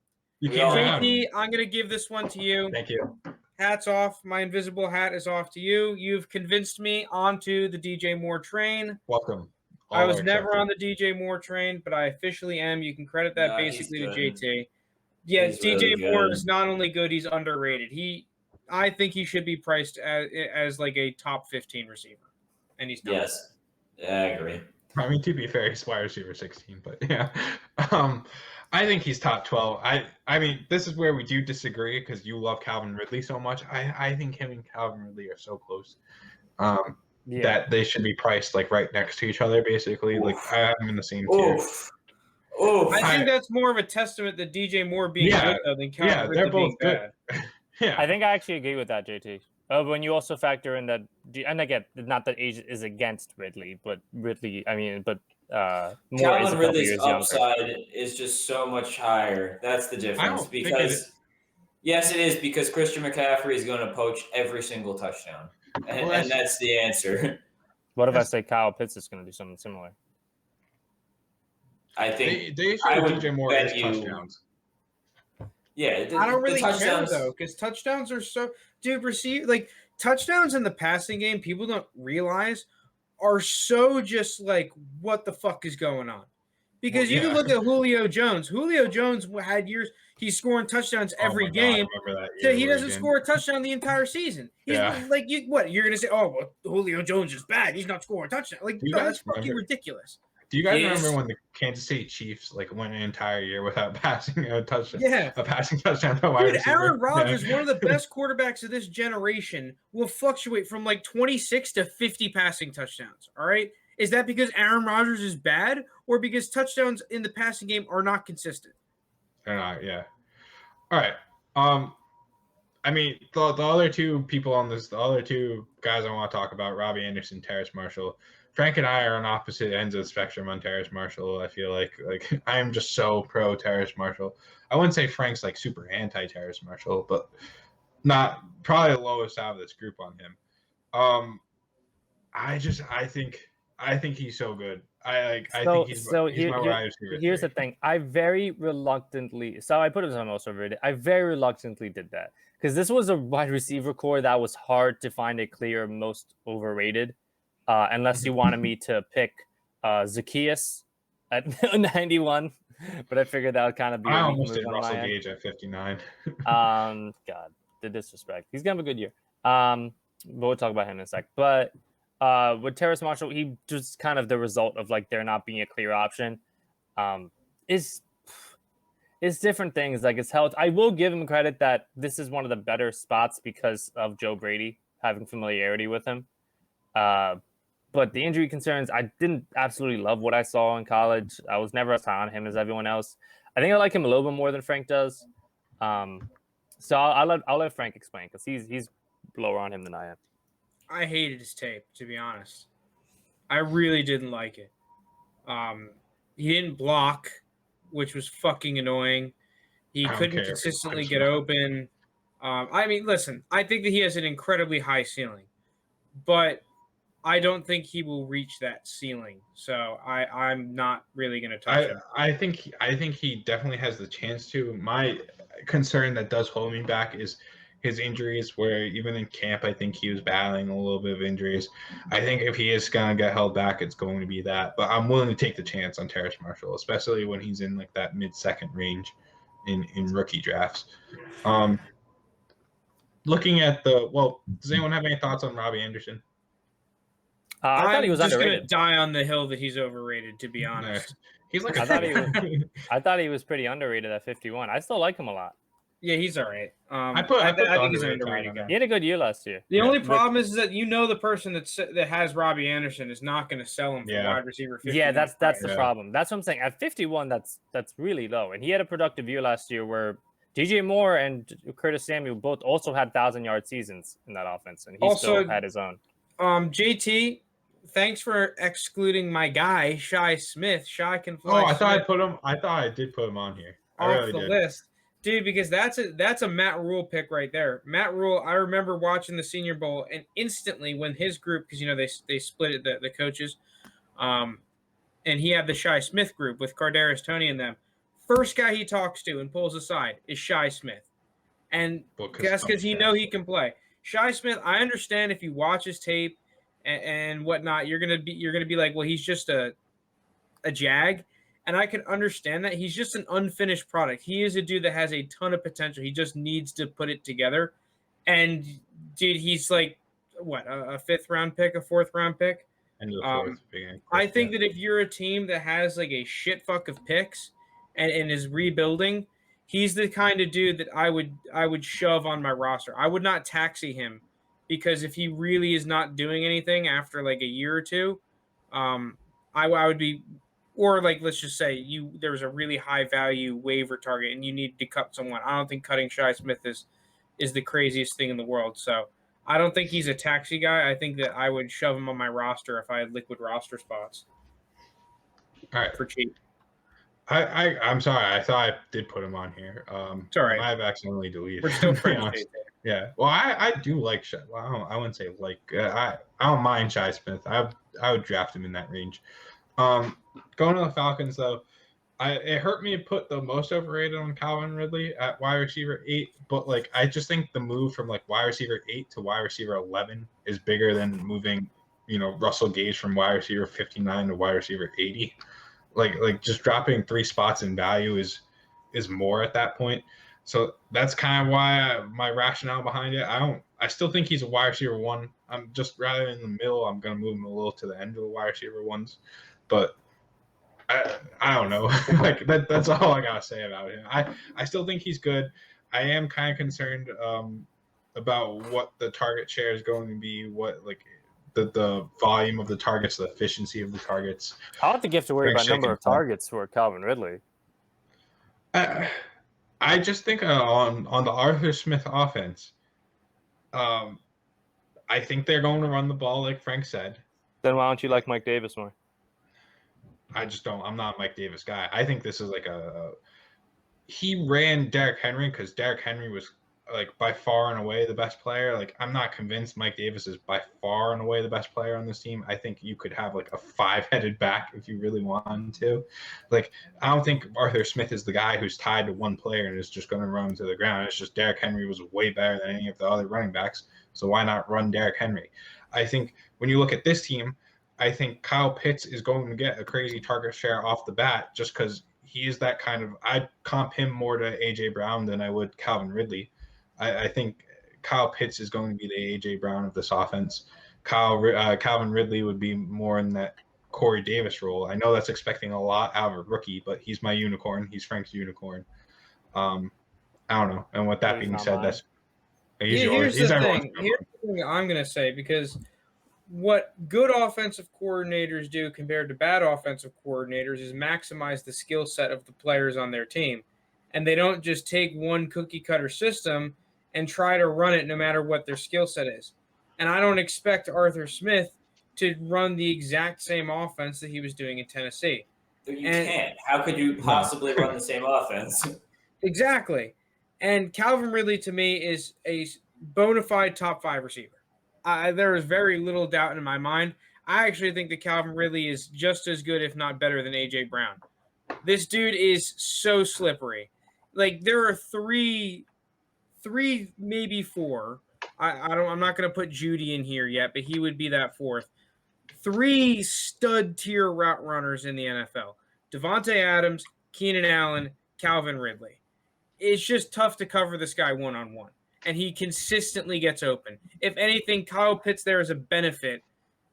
JT, I'm gonna give this one to you. Thank you. Hats off. My invisible hat is off to you. You've convinced me onto the DJ Moore train. Welcome. I was never on the DJ Moore train, but I officially am. You can credit that basically to JT. Yes, DJ Moore is not only good, he's underrated. I think he should be priced as like a top 15 receiver, and he's not. Yes, yeah, I agree. I mean, to be fair, he's wide receiver 16, but yeah. I think he's top 12. I mean, this is where we do disagree because you love Calvin Ridley so much. I think him and Calvin Ridley are so close that they should be priced like right next to each other, basically. Oof. Like I have them in the same tier. I think that's more of a testament that DJ Moore being good though than Calvin Ridley they're both being good. bad. Yeah, I think I actually agree with that, JT. When you also factor in that, and again, not that age is against Ridley, but Ridley, I mean, but Moore Calvin Ridley's upside is just so much higher. That's the difference. Because yes, it is because Christian McCaffrey is going to poach every single touchdown, and that's the answer. What if I say Kyle Pitts is going to do something similar? I think they should DJ Moore as touchdowns. Yeah, I don't really care though, because touchdowns are so touchdowns in the passing game. People don't realize are so just like what the fuck is going on, because you can look at Julio Jones. Julio Jones had years he's scoring touchdowns every game. So he doesn't score a touchdown the entire season. He's like you're gonna say? Oh, well, Julio Jones is bad. He's not scoring a touchdown. Like that's fucking ridiculous. Do you guys remember when the Kansas City Chiefs went an entire year without passing a touchdown? Yeah, a passing touchdown. Dude, Aaron Rodgers, one of the best quarterbacks of this generation, will fluctuate from 26 to 50 passing touchdowns. All right, is that because Aaron Rodgers is bad, or because touchdowns in the passing game are not consistent? They're not. Yeah. All right. I mean, the other two people on this, the other two guys I want to talk about, Robbie Anderson, Terrace Marshall. Frank and I are on opposite ends of the spectrum on Terrace Marshall. I feel like I am just so pro Terrace Marshall. I wouldn't say Frank's super anti Terrace Marshall, but not probably the lowest out of this group on him. I think he's so good. I think he's my wide receiver. Here's the thing. I very reluctantly, so I put him on most overrated. I very reluctantly did that because this was a wide receiver core that was hard to find a clear most overrated. Unless you wanted me to pick Zacchaeus at 91, but I figured that would kind of be. I almost did Russell Gage at 59. God, the disrespect. He's gonna have a good year. But we'll talk about him in a sec. But with Terrace Marshall, he just kind of the result of there not being a clear option. It's different things like his health. I will give him credit that this is one of the better spots because of Joe Brady having familiarity with him. But the injury concerns, I didn't absolutely love what I saw in college. I was never as high on him as everyone else. I think I like him a little bit more than Frank does. So I'll let Frank explain because he's lower on him than I am. I hated his tape, to be honest. I really didn't like it. He didn't block, which was fucking annoying. He couldn't consistently get open. I mean, listen, I think that he has an incredibly high ceiling, but I don't think he will reach that ceiling. So I'm not really going to touch him. I think he definitely has the chance to. My concern that does hold me back is his injuries, where even in camp, I think he was battling a little bit of injuries. I think if he is going to get held back, it's going to be that. But I'm willing to take the chance on Terrace Marshall, especially when he's in that mid-second range in rookie drafts. Looking at does anyone have any thoughts on Robbie Anderson? I thought he was underrated. I'm just gonna die on the hill that he's overrated. To be honest, he's I thought he was pretty underrated at 51. I still like him a lot. Yeah, he's all right. I think he's an underrated guy. He had a good year last year. The only problem is that the person that has Robbie Anderson is not going to sell him for wide receiver 51. Yeah, that's the problem. That's what I'm saying. At 51, that's really low. And he had a productive year last year where DJ Moore and Curtis Samuel both also had 1,000-yard seasons in that offense, and he still had his own. JT, thanks for excluding my guy, Shi Smith. Shi can fly. I thought I did put him on here. off the list, dude, because that's a Matt Rule pick right there. Matt Rule, I remember watching the Senior Bowl, and instantly when his group, because they split it, the coaches, and he had the Shi Smith group with Kadarius Toney and them. First guy he talks to and pulls aside is Shi Smith, and that's because he he can play. Shi Smith, I understand if you watch his tape and whatnot, you're gonna be like, well, he's just a jag. And I can understand that. He's just an unfinished product. He is a dude that has a ton of potential. He just needs to put it together. And, dude, he's like, what, a 5th round pick, a 4th round pick? I think that if you're a team that has like a shit fuck of picks and is rebuilding, he's the kind of dude that I would shove on my roster. I would not taxi him, because if he really is not doing anything after like a year or two, I would be... Or like, let's just say there was a really high value waiver target and you need to cut someone. I don't think cutting Shi Smith is the craziest thing in the world. So I don't think he's a taxi guy. I think that I would shove him on my roster if I had liquid roster spots. All right, for cheap. I'm sorry. I thought I did put him on here. It's all right. I've accidentally deleted. We're still friends. Yeah. Well, I do like Shi. Well, I wouldn't say like. I don't mind Shi Smith. I would draft him in that range. Going to the Falcons, though, it hurt me to put the most overrated on Calvin Ridley at wide receiver 8, but like I just think the move from like wide receiver 8 to wide receiver 11 is bigger than moving, Russell Gage from wide receiver 59 to wide receiver 80. Like just dropping 3 spots in value is more at that point. So that's kind of why my rationale behind it. I still think he's a wide receiver 1. I'm just rather in the middle. I'm going to move him a little to the end of the wide receiver 1s, but I don't know. Like that's all I gotta say about him. I still think he's good. I am kind of concerned about what the target share is going to be. What like the volume of the targets, the efficiency of the targets. I don't think you have to worry about number of targets for Calvin Ridley. I just think on the Arthur Smith offense, I think they're going to run the ball like Frank said. Then why don't you like Mike Davis more? I just don't. I'm not a Mike Davis guy. I think this is like he ran Derrick Henry because Derrick Henry was like by far and away the best player. Like I'm not convinced Mike Davis is by far and away the best player on this team. I think you could have like a 5-headed back if you really wanted to. Like I don't think Arthur Smith is the guy who's tied to one player and is just going to run to the ground. It's just Derrick Henry was way better than any of the other running backs. So why not run Derrick Henry? I think when you look at this team, I think Kyle Pitts is going to get a crazy target share off the bat just because he is that kind of – I'd comp him more to A.J. Brown than I would Calvin Ridley. I think Kyle Pitts is going to be the A.J. Brown of this offense. Calvin Ridley would be more in that Corey Davis role. I know that's expecting a lot out of a rookie, but he's my unicorn. He's Frank's unicorn. I don't know. And with that being said, that's – Here's the thing I'm going to say, because – what good offensive coordinators do compared to bad offensive coordinators is maximize the skill set of the players on their team. And they don't just take one cookie cutter system and try to run it no matter what their skill set is. And I don't expect Arthur Smith to run the exact same offense that he was doing in Tennessee. You can't. How could you possibly run the same offense? Exactly. And Calvin Ridley, to me, is a bona fide top 5 receiver. There is very little doubt in my mind. I actually think that Calvin Ridley is just as good, if not better, than A.J. Brown. This dude is so slippery. Like, there are three, maybe 4. I'm not going to put Judy in here yet, but he would be that 4th. 3 stud tier route runners in the NFL: Devontae Adams, Keenan Allen, Calvin Ridley. It's just tough to cover this guy one-on-one. And he consistently gets open. If anything, Kyle Pitts there is a benefit,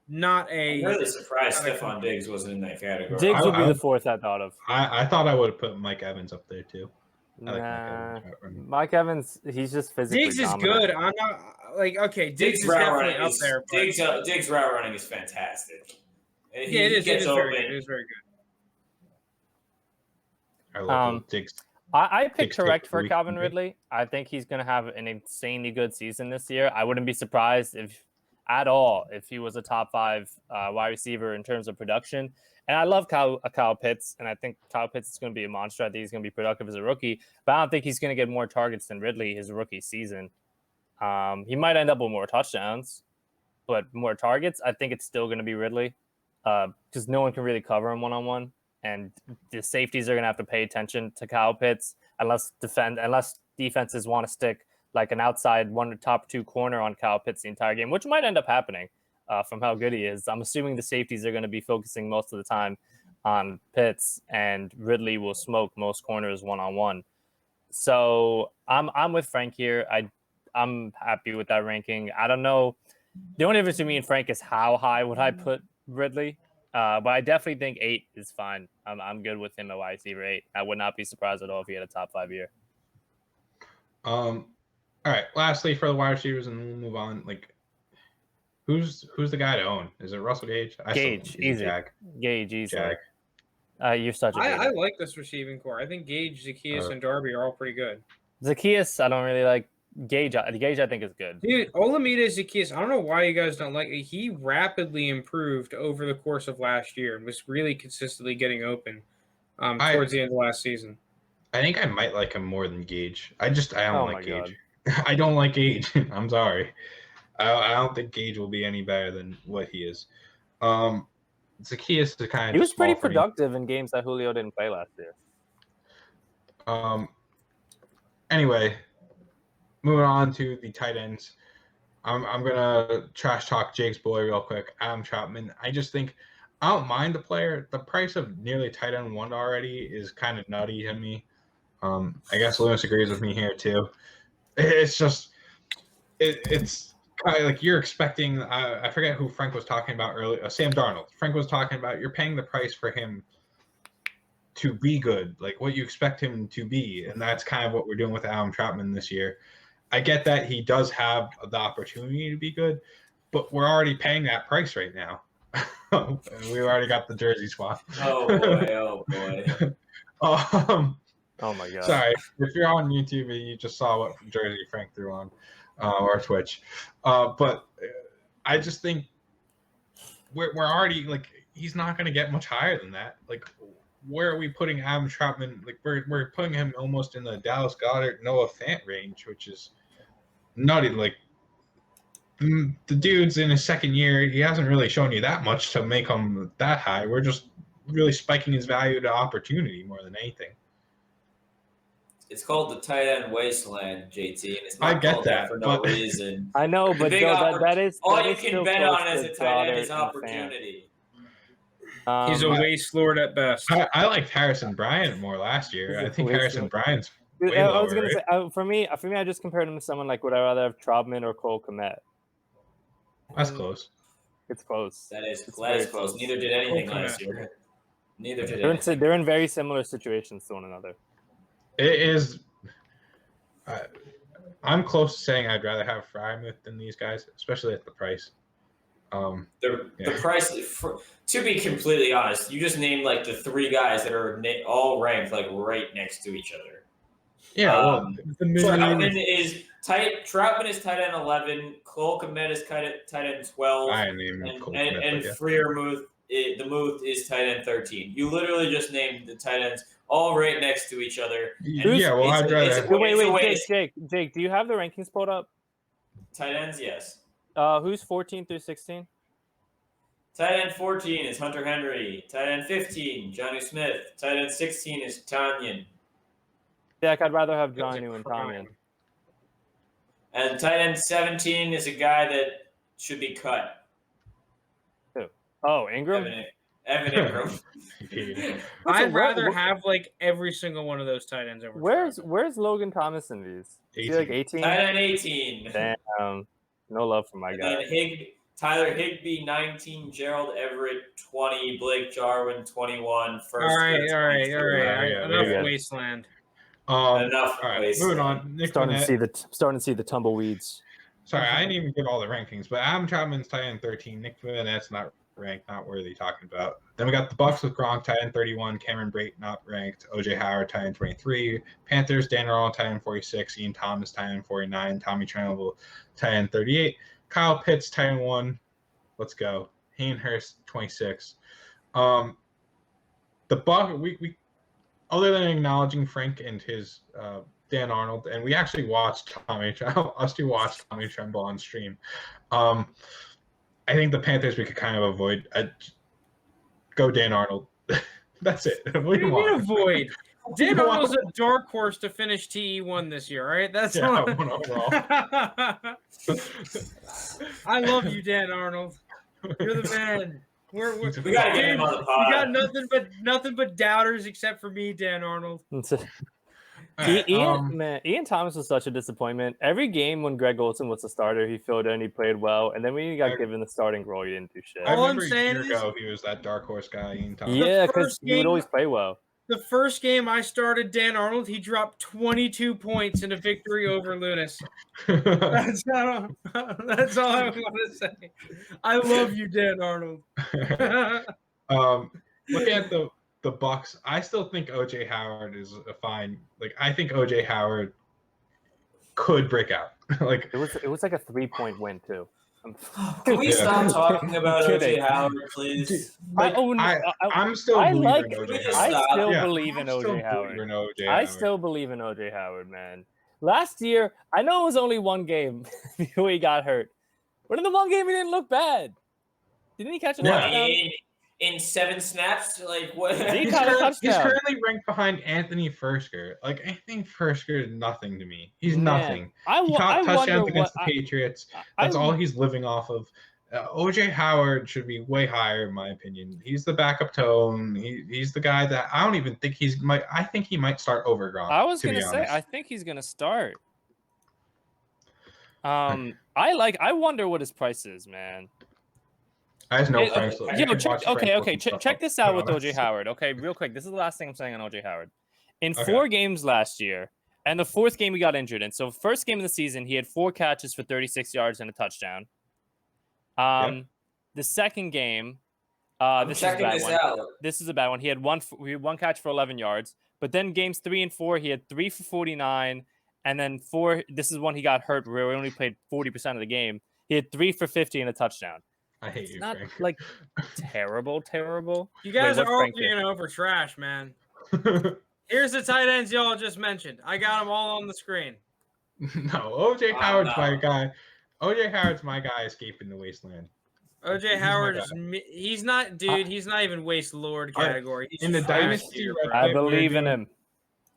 not a... I'm really surprised Stephon Diggs wasn't in that category. Diggs would be the 4th I thought of. I thought I would have put Mike Evans up there, too. Mike Evans, he's just physically Diggs is dominant. good. I'm not... Like, okay, Diggs is definitely up there. But... Diggs route running is fantastic. It is very good. It is very good. I love Diggs. I picked correct for Calvin Ridley. I think he's going to have an insanely good season this year. I wouldn't be surprised if at all if he was a top 5 wide receiver in terms of production. And I love Kyle Pitts, and I think Kyle Pitts is going to be a monster. I think he's going to be productive as a rookie, but I don't think he's going to get more targets than Ridley his rookie season. He might end up with more touchdowns, but more targets, I think it's still going to be Ridley because no one can really cover him one-on-one, and the safeties are going to have to pay attention to Kyle Pitts unless defenses want to stick like an outside top 2 corner on Kyle Pitts the entire game, which might end up happening. From how good he is. I'm assuming the safeties are going to be focusing most of the time on Pitts, and Ridley will smoke most corners one-on-one. So I'm with Frank here. I'm happy with that ranking. I don't know. The only difference between me and Frank is how high would I put Ridley, but I definitely think 8 is fine. I'm good with him at wide receiver 8. I would not be surprised at all if he had a top 5 year. All right. Lastly, for the wide receivers, and we'll move on. Who's the guy to own? Is it Russell Gage? Gage, easy. Gage, easy. You're such a I like this receiving core. I think Gage, Zacchaeus, and Darby are all pretty good. Zacchaeus, I don't really like. Gage, I think is good. Dude, Olamide Zacchaeus, I don't know why you guys don't like it. He rapidly improved over the course of last year and was really consistently getting open towards the end of last season. I think I might like him more than Gage. I don't like Gage. I don't like Gage. I'm sorry. I don't think Gage will be any better than what he is. Zacchaeus is kind of. He was pretty productive in games that Julio didn't play last year. Anyway, moving on to the tight ends. I'm gonna trash talk Jake's boy real quick. Adam Troutman. I just think I don't mind the player. The price of nearly tight end 1 already is kind of nutty to me. I guess Lounis agrees with me here too. It's just it's. Like you're expecting, I forget who Frank was talking about earlier. Sam Darnold. Frank was talking about you're paying the price for him to be good, like what you expect him to be, and that's kind of what we're doing with Adam Troutman this year. I get that he does have the opportunity to be good, but we're already paying that price right now. We already got the jersey swap. Oh boy! Oh my god! Sorry, if you're on YouTube and you just saw what jersey Frank threw on. Or Twitch, but I just think we're already like he's not going to get much higher than that. Like, where are we putting Adam Troutman? Like, we're putting him almost in the Dallas Goedert, Noah Fant range, which is nutty. Like, the dude's in his second year; he hasn't really shown you that much to make him that high. We're just really spiking his value to opportunity more than anything. It's called the tight end wasteland, JT, and it's I not get called that for no reason. I know, but that is all you can bet on as a tight end is opportunity. He's a waste lord at best. I liked Harrison Bryant more last year. I think Harrison Bryant's way I lower, was going right? to say, for me, I just compared him to someone like would I rather have Trautman or Cole Kmet? That's close. It's close. That is close. Neither did anything last year. Neither did anything. They're in very similar situations to one another. It is. I'm close to saying I'd rather have Frymouth than these guys, especially at the price. The price, to be completely honest, you just named like the 3 guys that are all ranked like right next to each other. Yeah, Troutman is tight end 11. Cole Kmet is tight end 12. And Freiermuth, the Muth is tight end 13. You literally just named the tight ends all right next to each other. I'd rather. Wait, Jake, do you have the rankings pulled up? Tight ends, yes. Who's 14 through 16? Tight end 14 is Hunter Henry. Tight end 15, Jonnu Smith. Tight end 16 is Tanyan. Jack, I'd rather have Jonnu and Tanyan. And tight end 17 is a guy that should be cut. Who? Oh, Ingram? Evan Ingram. I'd rather have like every single one of those tight ends over. Where's Logan Thomas in these? Is he like 18? Tight end 18. Damn. No love for my guy. Tyler Higbee 19, Gerald Everett 20, Blake Jarwin 21. All right. Enough wasteland. Enough. All right, wasteland. moving on. Nick Starting to see the tumbleweeds. Sorry, I didn't even give all the rankings, but Adam Troutman's tight end 13. Nick Vanette's not ranked, not worthy talking about. Then we got the Bucks with Gronk, tight end 31. Cameron Brate, not ranked. OJ Howard, tight end 23. Panthers, Dan Arnold, tight end 46. Ian Thomas, tight end 49. Tommy Tremble, tight end 38. Kyle Pitts, tight end 1. Let's go. Hayden Hurst, 26. The Buck, we other than acknowledging Frank and his Dan Arnold, and we actually watched us two watched Tommy Tremble on stream. I think the Panthers we could kind of avoid. Go Dan Arnold. That's it. What do you mean avoid? Dan Arnold's a dark horse to finish TE1 this year, right? That's all. 1 overall. I love you, Dan Arnold. You're the man. We gotta get him on the pod. We got nothing but doubters except for me, Dan Arnold. Right, Ian Thomas was such a disappointment. Every game when Greg Olsen was the starter, he filled in, he played well, and then when he got given the starting role, he didn't do shit. I remember a year ago he was that dark horse guy, Ian Thomas. Yeah, because he would always play well. The first game I started Dan Arnold, he dropped 22 points in a victory over Lounis. That's all I want to say. I love you, Dan Arnold. Looking at the Bucks, I still think OJ Howard is a fine. Like, I think OJ Howard could break out. Like, it was like a 3-point win too. Can we stop talking about OJ Howard, please? I'm still believing in OJ Howard. I still believe in OJ Howard. I still believe in OJ Howard, man. Last year, I know it was only one game before he got hurt, but in the one game he didn't look bad. Didn't he catch a touchdown? In 7 snaps, like what? He's currently ranked behind Anthony Fersker. Like, Anthony Fersker is nothing to me. He's nothing. He caught touchdowns against the Patriots. That's all he's living off of. OJ Howard should be way higher, in my opinion. He's the backup tone. He's the guy that I don't even think I think he might start over Gronk. I was gonna say I think he's gonna start. I wonder what his price is, man. I just know Frank's. Check this out with OJ Howard. Okay, real quick. This is the last thing I'm saying on OJ Howard. In 4 games last year, and the 4th game he got injured in. So first game of the season, he had 4 catches for 36 yards and a touchdown. The second game, this is a bad one. He had one catch for 11 yards. But then games 3 and 4, he had 3 for 49, and then 4. This is when he got hurt, where he only played 40% of the game. He had 3 for 50 and a touchdown. I hate you, not Frank. Like terrible. You guys are arguing over trash, man. Here's the tight ends y'all just mentioned. I got them all on the screen. No, OJ Howard's my guy. OJ Howard's my guy escaping the wasteland. OJ Howard he's not even waste lord category. In the Dynasty Reddit, I believe in him.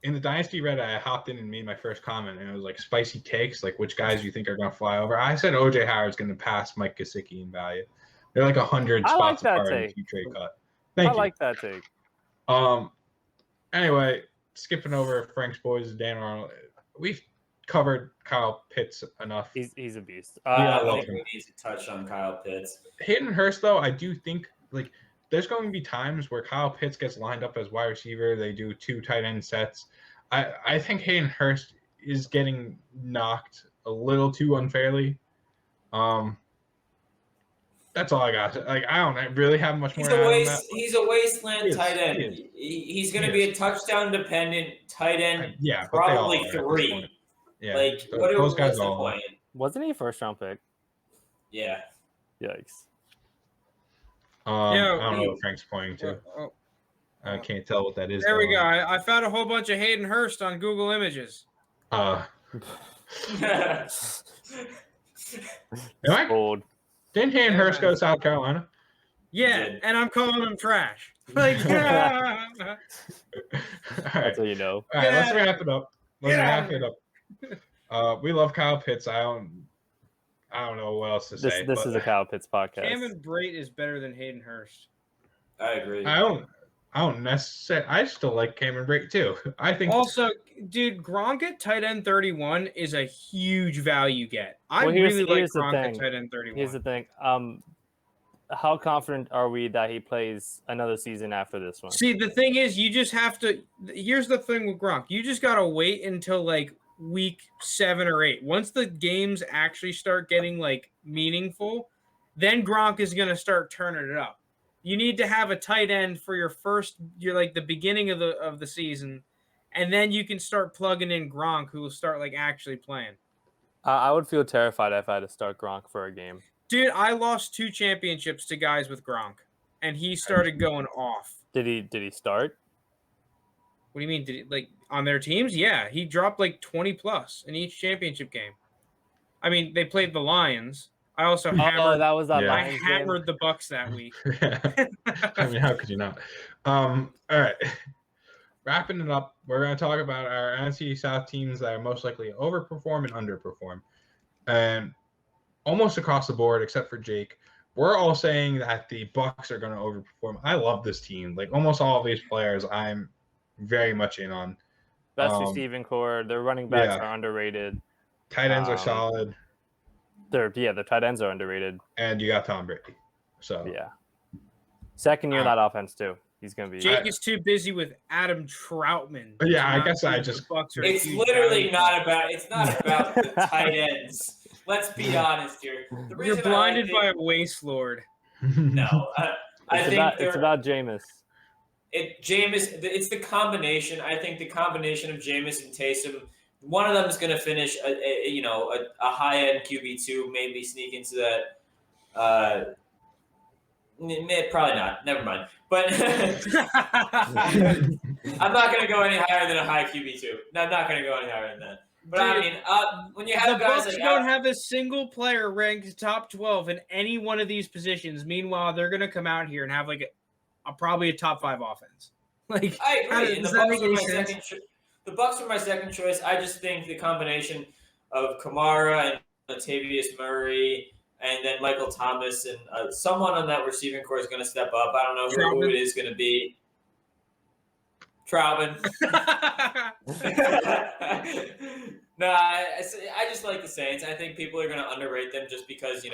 In the Dynasty Reddit, I hopped in and made my first comment, and it was like spicy takes, like which guys you think are going to fly over. I said OJ Howard's going to pass Mike Gesicki in value. They're like 100 spots apart in the trade cut. Thank you. I like that take. Anyway, skipping over Frank's boys, Dan Arnold. We've covered Kyle Pitts enough. He's a beast. I think we need to touch on Kyle Pitts. Hayden Hurst, though, I do think like there's going to be times where Kyle Pitts gets lined up as wide receiver. They do 2 tight end sets. I think Hayden Hurst is getting knocked a little too unfairly. That's all I got. Like, I don't really have much more. He's a wasteland tight end. He's going to be a touchdown dependent tight end. Yeah, probably 3. Yeah, like those guys all. Point? Wasn't he a first-round pick? Yeah. Yikes. I don't know what Frank's pointing to. I can't tell what that is. There we go. I found a whole bunch of Hayden Hurst on Google Images. Old. Didn't Hayden Hurst go to South Carolina? Yeah, and I'm calling him trash. Like, all right. That's what you know. All right, let's wrap it up. We love Kyle Pitts. I don't know what else to say. This is a Kyle Pitts podcast. Cameron Brate is better than Hayden Hurst. I agree. I don't necessarily. I still like Cameron Brate too. I think also, dude, Gronk at tight end 31 is a huge value get. I really like Gronk at tight end 31. Here's the thing. How confident are we that he plays another season after this one? See, the thing is, you just have to. Here's the thing with Gronk. You just gotta wait until like week 7 or 8. Once the games actually start getting like meaningful, then Gronk is gonna start turning it up. You need to have a tight end for your like the beginning of the season, and then you can start plugging in Gronk, who will start like actually playing. I would feel terrified if I had to start Gronk for a game. Dude, I lost 2 championships to guys with Gronk, and he started going off. Did he start? What do you mean? Did he, like on their teams? Yeah, he dropped like 20 plus in each championship game. I mean, they played the Lions. I also hammered. That was that Yeah. Lions I hammered the Bucks that week. I mean, how could you not? All right. Wrapping it up, we're going to talk about our NFC South teams that are most likely to overperform and underperform. And almost across the board, except for Jake, we're all saying that the Bucks are going to overperform. I love this team. Like almost all of these players, I'm very much in on. best receiving core. Their running backs are underrated. Tight ends are solid. Their tight ends are underrated. And you got Tom Brady. So yeah. Second year that offense too. He's gonna be. Jake is too busy with Adam Troutman. Yeah, I guess I just. It's literally not about. It's not about the tight ends. Let's be honest here. You're blinded by a waste lord. No, I think it's about Jameis. It's the combination. I think the combination of Jameis and Taysom. One of them is going to finish, a high-end QB2, maybe sneak into that. Probably not. Never mind. But I'm not going to go any higher than a high QB2. No, I'm not going to go any higher than that. But I mean, when you have the guys Bucks like don't have a single player ranked top 12 in any one of these positions. Meanwhile, they're going to come out here and have like probably a top 5 offense. Like I agree. The Bucks are my second choice. I just think the combination of Kamara and Latavius Murray and then Michael Thomas and someone on that receiving core is going to step up. I don't know who it is going to be. Troutman. No, I just like the Saints. I think people are going to underrate them just because,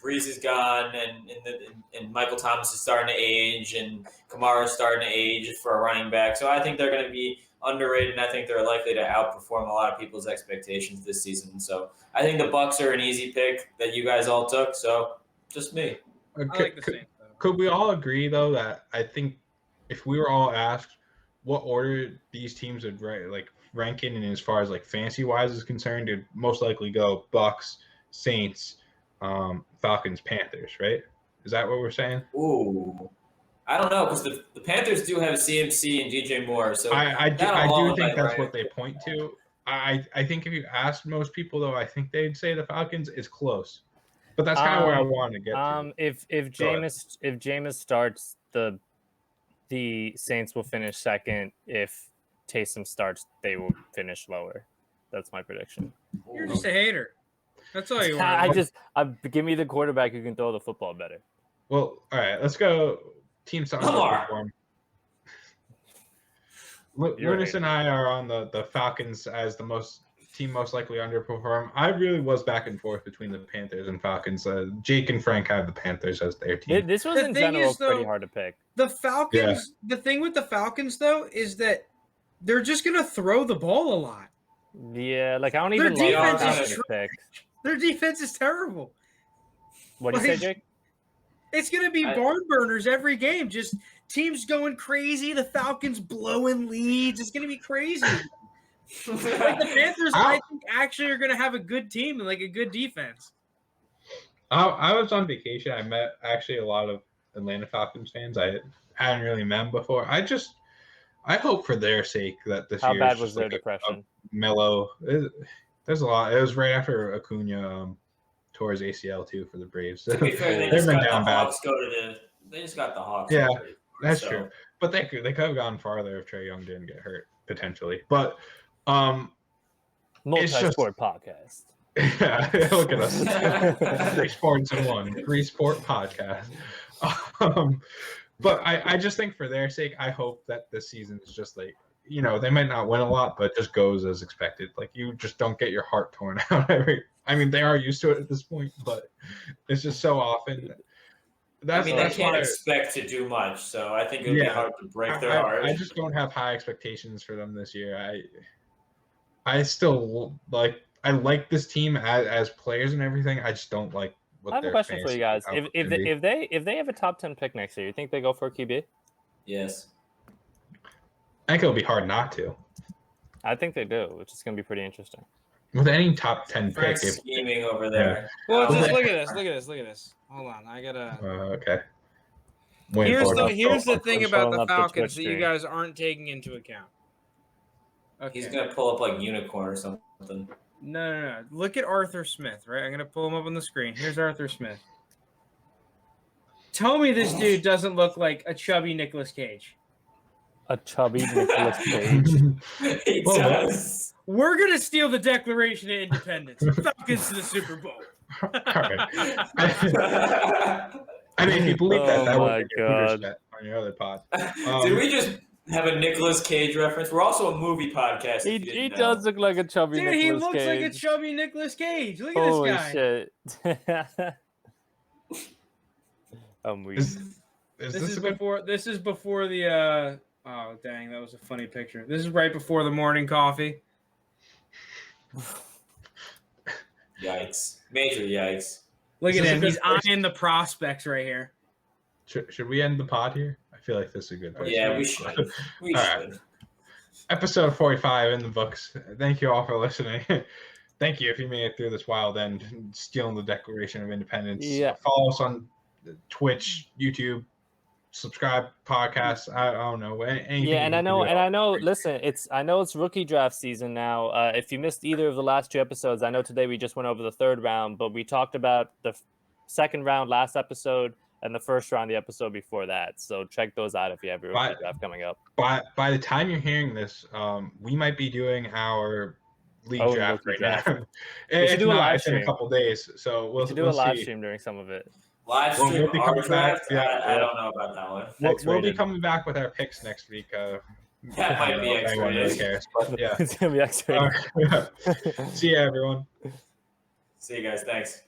Breeze is gone and Michael Thomas is starting to age and Kamara is starting to age for a running back. So I think they're going to be underrated, and I think they're likely to outperform a lot of people's expectations this season. So I think the Bucks are an easy pick that you guys all took. So just me. I like the Saints, though. Could we all agree, though, that I think if we were all asked what order these teams would rank in as far as fantasy-wise is concerned, it'd most likely go Bucks, Saints, Falcons, Panthers, right? Is that what we're saying? Ooh. I don't know, because the Panthers do have CMC and DJ Moore. So I do think that's what they point to. I think if you asked most people, though, I think they'd say the Falcons is close. But that's kind of where I want to get to. If Jameis starts, the Saints will finish second. If Taysom starts, they will finish lower. That's my prediction. You're just a hater. That's all you want. Give me the quarterback who can throw the football better. Well, all right, let's go. Team underperform. Lounis and I are on the Falcons as the most likely underperform. I really was back and forth between the Panthers and Falcons. Jake and Frank have the Panthers as their team. This was in general pretty hard to pick. The Falcons. Yeah. The thing with the Falcons though is that they're just gonna throw the ball a lot. Yeah, I don't even like their defense is terrible. What do you say, Jake? It's going to be barn burners every game. Just teams going crazy. The Falcons blowing leads. It's going to be crazy. The Panthers, I think, actually are going to have a good team and a good defense. I was on vacation. I met actually a lot of Atlanta Falcons fans. I hadn't really met them before. I hope for their sake that this year. How bad was their depression? Mellow. There's a lot. It was right after Acuna tore his ACL too for the Braves. To be fair, they just got the Hawks. Yeah, that's true. But they could have gone farther if Trae Young didn't get hurt potentially. But multi-sport podcast. Yeah, look at us. 3 sports in one. 3 sport podcast. But I just think for their sake, I hope that this season is just they might not win a lot, but it just goes as expected. You just don't get your heart torn out they are used to it at this point, but it's just so often. They can't expect to do much, so I think it would be hard to break their heart. I just don't have high expectations for them this year. I still I like this team as players and everything. I just don't like what I have a question for you guys. If they have a top 10 pick next year, you think they go for a QB? Yes. I think it'll be hard not to. I think they do, which is going to be pretty interesting. with any top 10 Frank's pick. scheming over there. Well, Oh. just look at this. Hold on, I gotta. Okay. Here's the thing about Showing the up the Falcons Twitch that you stream. guys aren't taking into account. Okay. He's gonna pull up like unicorn or something. No. Look at Arthur Smith, right? I'm gonna pull him up on the screen. Here's Arthur Smith. Tell me this dude doesn't look like a chubby Nicolas Cage. A chubby Nicolas Cage. He does. We're gonna steal the Declaration of Independence. Falcons to the Super Bowl. All right. I mean, if you believe that, that Oh would my be a God. Hooters bet on your other pod. Did we just have a Nicolas Cage reference? We're also a movie podcast. if you He didn't know. does look like a chubby Dude, Nicolas he looks Cage. like a chubby Nicolas Cage. Look at Holy this guy. shit. I'm weak. Is This this is a good? before. This is before the. Oh dang, that was a funny picture. This is right before the morning coffee. Yikes! Major yikes! Look Is at this a him. good He's place? eyeing the prospects right here. Should we end the pod here? I feel like this is a good place. Yeah, to we end. should. We All should. right. Episode 45 in the books. Thank you all for listening. Thank you if you made it through this wild end, stealing the Declaration of Independence. Yeah. Follow us on Twitch, YouTube, subscribe, podcasts. I don't know anything. Yeah, and you I can know, do. and I know. Listen, I know it's rookie draft season now. If you missed either of the last 2 episodes, I know today we just went over the 3rd round, but we talked about the 2nd round last episode and the 1st round the episode before that. So check those out if you have your rookie draft coming up. By the time you're hearing this, we might be doing our league draft rookie right draft. now. We should If do a not, live it's in a stream. couple days. So We should do a live stream during some of it. Live Well, stream we'll be our coming back, draft. yeah. I don't know about that one. We'll be X-rated. coming back with our picks next week. That might I don't be know if anyone really X-rated. cares, but yeah. It's gonna be X-rated. See ya, everyone. See you guys. Thanks.